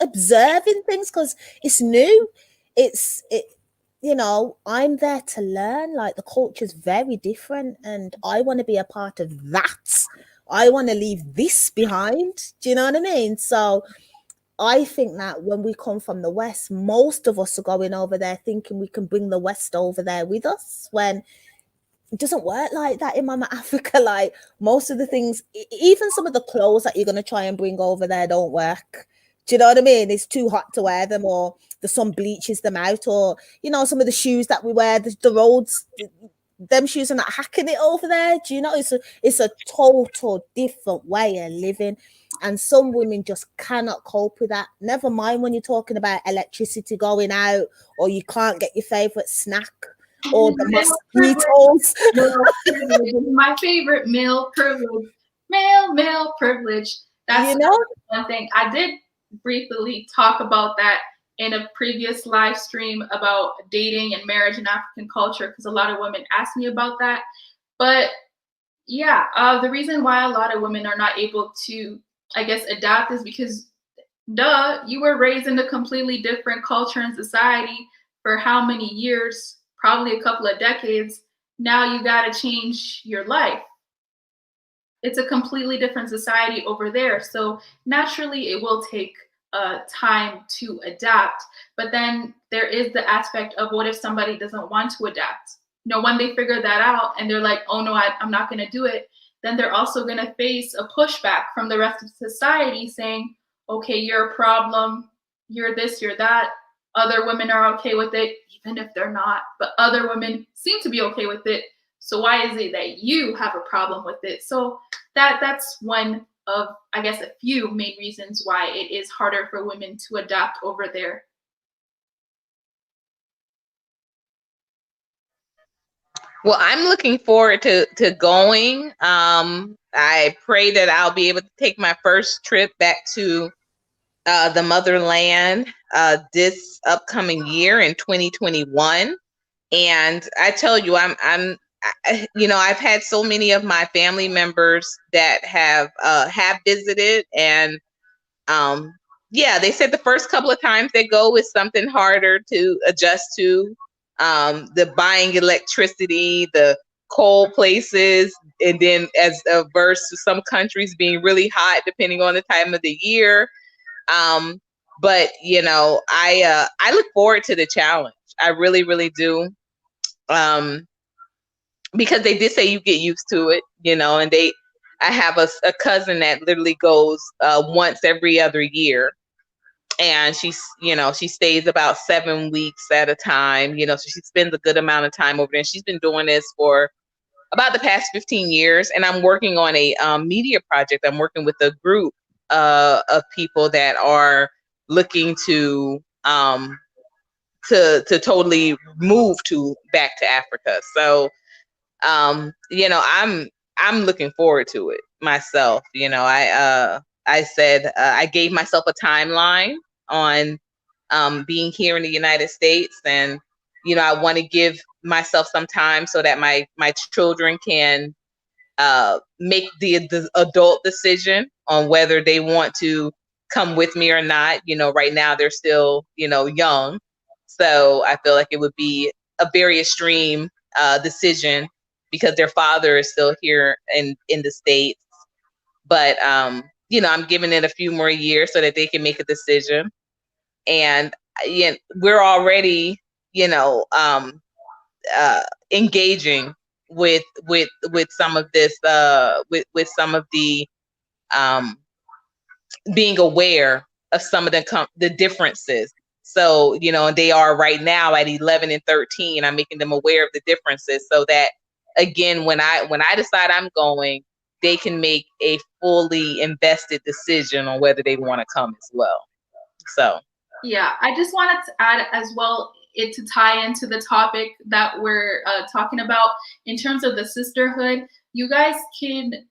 observing things, because it's new. I'm there to learn. Like, the culture's very different and I want to be a part of that. I want to leave this behind. Do you know what I mean? So I think that when we come from the West, most of us are going over there thinking we can bring the West over there with us, when it doesn't work like that in Mama Africa. Like, most of the things, even some of the clothes that you're going to try and bring over there don't work. Do you know what I mean? It's too hot to wear them, or the sun bleaches them out, or, some of the shoes that we wear, the roads, them shoes are not hacking it over there. Do you know? It's a total different way of living. And some women just cannot cope with that. Never mind when you're talking about electricity going out, or you can't get your favorite snack, or the mosquitoes. Male privilege. My favorite, male privilege. Male privilege. That's, you know, one thing. I did briefly talk about that in a previous live stream about dating and marriage in African culture, because a lot of women ask me about that. But yeah, the reason why a lot of women are not able to, I guess, adapt is because, duh, you were raised in a completely different culture and society for how many years? Probably a couple of decades. Now you got to change your life. It's a completely different society over there. So naturally, it will take time to adapt. But then there is the aspect of, what if somebody doesn't want to adapt? You know, when they figure that out and they're like, oh no, I'm not going to do it, then they're also going to face a pushback from the rest of society saying, okay, you're a problem, you're this, you're that. Other women are okay with it, even if they're not, but other women seem to be okay with it. So why is it that you have a problem with it? So that's one of, I guess, a few main reasons why it is harder for women to adapt over there. Well, I'm looking forward to going. I pray that I'll be able to take my first trip back to the motherland this upcoming year in 2021. And I tell you, I've had so many of my family members that have visited, and they said the first couple of times they go is something harder to adjust to. The buying electricity, the cold places, and then as averse to some countries being really hot depending on the time of the year. But I look forward to the challenge. I really, really do. Because they did say you get used to it, and I have a cousin that literally goes once every other year. And she stays about 7 weeks at a time, so she spends a good amount of time over there. And she's been doing this for about the past 15 years. And I'm working on a media project. I'm working with a group of people that are looking to totally move back to Africa. So, I'm looking forward to it myself. I said I gave myself a timeline on being here in the United States, and I want to give myself some time so that my children can make the adult decision on whether they want to come with me or not. Right now they're still young, so I feel like it would be a very extreme decision because their father is still here in the States. But I'm giving it a few more years so that they can make a decision. And we're already, engaging with some of this, with some of the being aware of some of the differences. So, they are right now at 11 and 13. I'm making them aware of the differences so that, again, when I decide I'm going, they can make a fully invested decision on whether they want to come as well. So. Yeah, I just wanted to add as well, it to tie into the topic that we're talking about in terms of the sisterhood. You guys can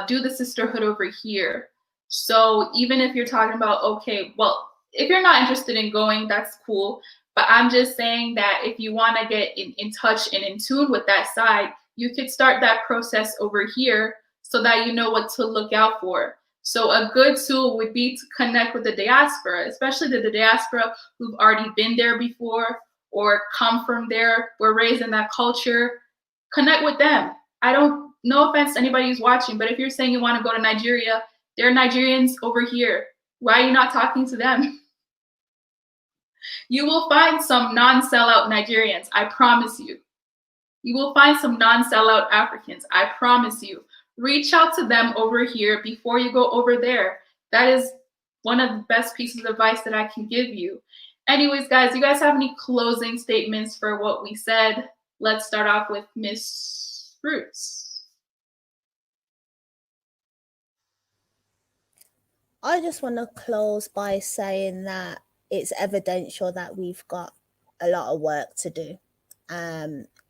do the sisterhood over here. So even if you're talking about, okay, well, if you're not interested in going, that's cool. But I'm just saying that if you want to get in touch and in tune with that side, you could start that process over here so that you know what to look out for. So a good tool would be to connect with the diaspora, especially the diaspora who've already been there before or come from there, were raised in that culture. Connect with them. No offense to anybody who's watching, but if you're saying you want to go to Nigeria, there are Nigerians over here. Why are you not talking to them? You will find some non-sellout Nigerians, I promise you. You will find some non-sellout Africans, I promise you. Reach out to them over here before you go over there. That is one of the best pieces of advice that I can give you. Anyways, guys, you guys have any closing statements for what we said? let's start off with Miss Rootz. I just want to close by saying that it's evidential that we've got a lot of work to do.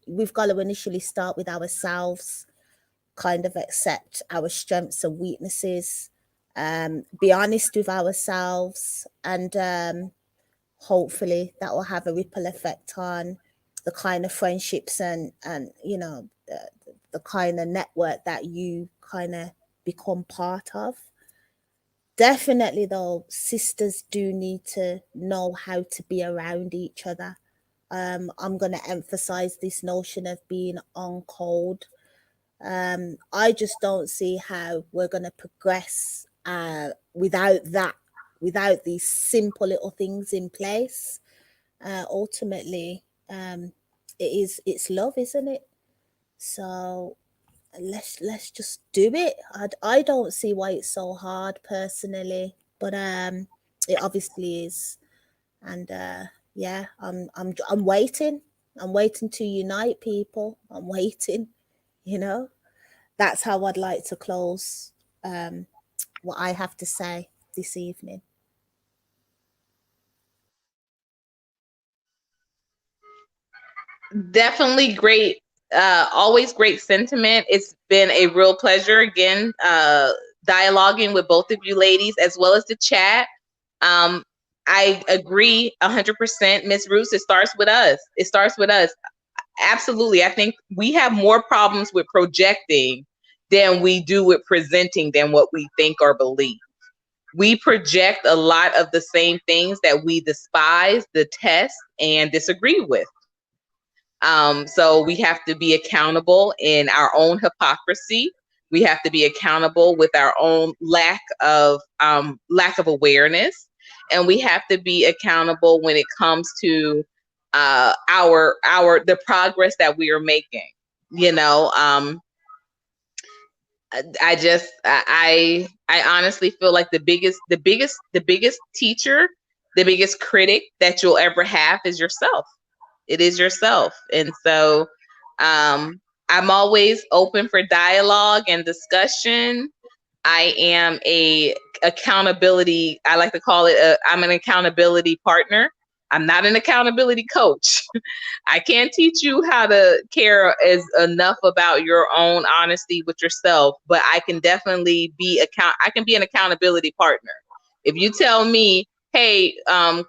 We've got to initially start with ourselves, kind of accept our strengths and weaknesses, be honest with ourselves, and hopefully that will have a ripple effect on the kind of friendships and you know, the kind of network that you kind of become part of. Definitely though, sisters do need to know how to be around each other. I'm going to emphasize this notion of being on code. I just don't see how we're going to progress without that, without these simple little things in place. Ultimately, it's love, isn't it? So let's just do it. I don't see why it's so hard personally, but it obviously is. And yeah, I'm waiting. I'm waiting to unite people. I'm waiting, you know. That's how I'd like to close what I have to say this evening. Definitely great. Always great sentiment. It's been a real pleasure again, dialoguing with both of you ladies as well as the chat. I agree 100%. Miss Rootz, it starts with us. It starts with us. Absolutely. I think we have more problems with projecting than we do with presenting than what we think or believe. We project a lot of the same things that we despise, detest, and disagree with. So we have to be accountable in our own hypocrisy. We have to be accountable with our own lack of awareness, and we have to be accountable when it comes to the progress that we are making. You know, I honestly feel like the biggest teacher, the biggest critic that you'll ever have is yourself. It is yourself. And so I'm always open for dialogue and discussion. I am I like to call it, I'm an accountability partner. I'm not an accountability coach. I can't teach you how to care enough about your own honesty with yourself, but I can definitely I can be an accountability partner. If you tell me, hey,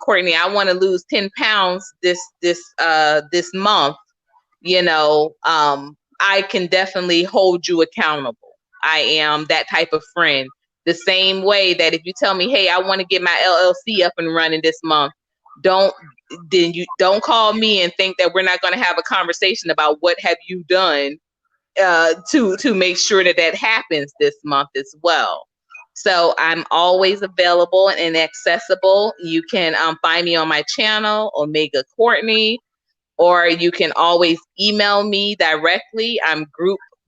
Courtney, I want to lose 10 pounds this month, you know, I can definitely hold you accountable. I am that type of friend. The same way that if you tell me, hey, I want to get my LLC up and running this month, don't call me and think that we're not going to have a conversation about what have you done to make sure that happens this month as well. So I'm always available and accessible. You can find me on my channel, Omega Courtney, or you can always email me directly. I'm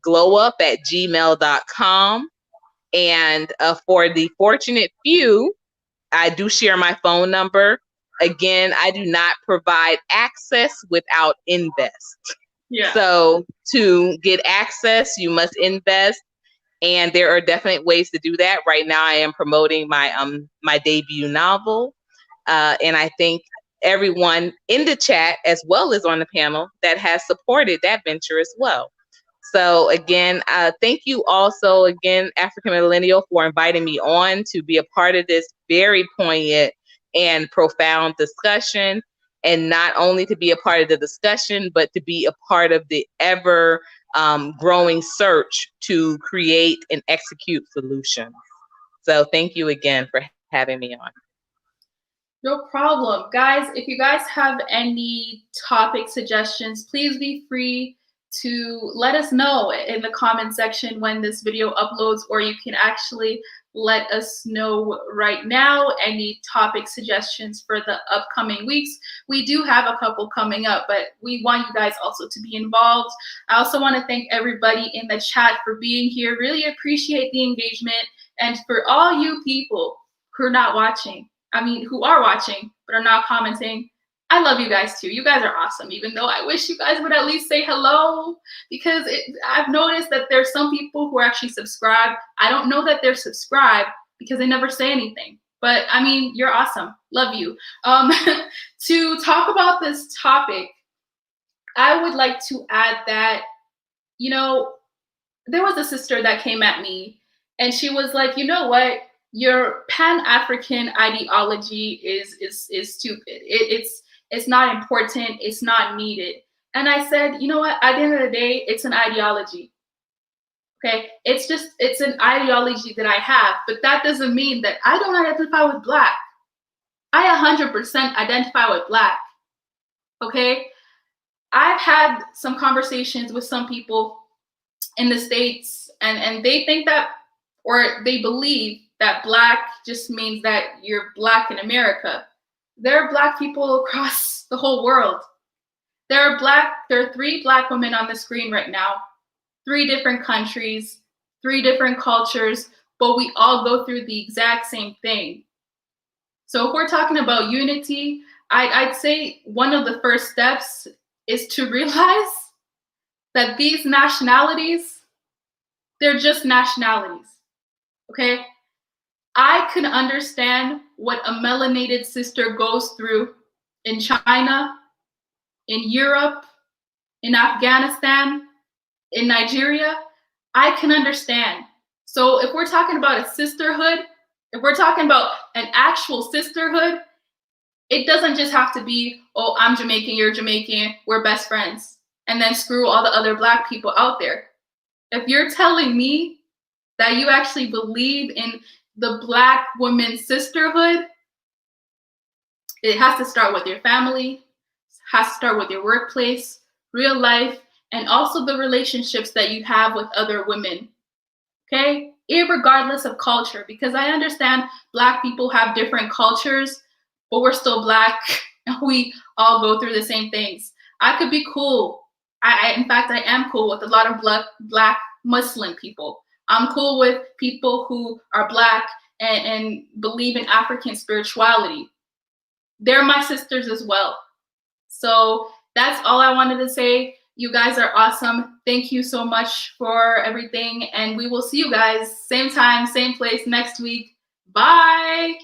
groupglowup@gmail.com. And for the fortunate few, I do share my phone number. Again, I do not provide access without invest. Yeah. So to get access, you must invest. And there are definite ways to do that. Right now, I am promoting my debut novel. And I think everyone in the chat, as well as on the panel, that has supported that venture as well. So again, thank you also again, African Millennial, for inviting me on to be a part of this very poignant and profound discussion. And not only to be a part of the discussion, but to be a part of the ever growing search to create and execute solutions. So thank you again for having me on. No problem. Guys, if you guys have any topic suggestions, please be free to let us know in the comment section when this video uploads, or you can actually let us know right now any topic suggestions for the upcoming weeks. We do have a couple coming up, but we want you guys also to be involved. I also want to thank everybody in the chat for being here. Really appreciate the engagement. And for all you people who are not watching, who are watching but are not commenting, I love you guys too. You guys are awesome, even though I wish you guys would at least say hello, because I've noticed that there's some people who are actually subscribed. I don't know that they're subscribed because they never say anything. But I mean, you're awesome. Love you. To talk about this topic, I would like to add that, you know, there was a sister that came at me and she was like, you know what? Your Pan-African ideology is stupid. It's not important. It's not needed. And I said, you know what? At the end of the day, it's an ideology. Okay, it's an ideology that I have, but that doesn't mean that I don't identify with Black. I 100% identify with Black. Okay, I've had some conversations with some people in the States, and they think that, or they believe that Black just means that you're Black in America. There are Black people across the whole world. There are 3 Black women on the screen right now, 3 different countries, 3 different cultures, but we all go through the exact same thing. So if we're talking about unity, I'd say one of the first steps is to realize that these nationalities, they're just nationalities, okay? I can understand what a melanated sister goes through in China, in Europe, in Afghanistan, in Nigeria. I can understand. So if we're talking about a sisterhood, if we're talking about an actual sisterhood, it doesn't just have to be, oh, I'm Jamaican, you're Jamaican, we're best friends, and then screw all the other Black people out there. If you're telling me that you actually believe in the Black woman sisterhood, it has to start with your family, has to start with your workplace, real life, and also the relationships that you have with other women, okay? Irregardless of culture, because I understand Black people have different cultures, but we're still Black, and we all go through the same things. I could be cool. In fact, I am cool with a lot of Black Muslim people. I'm cool with people who are Black and believe in African spirituality. They're my sisters as well. So that's all I wanted to say. You guys are awesome. Thank you so much for everything. And we will see you guys same time, same place next week. Bye.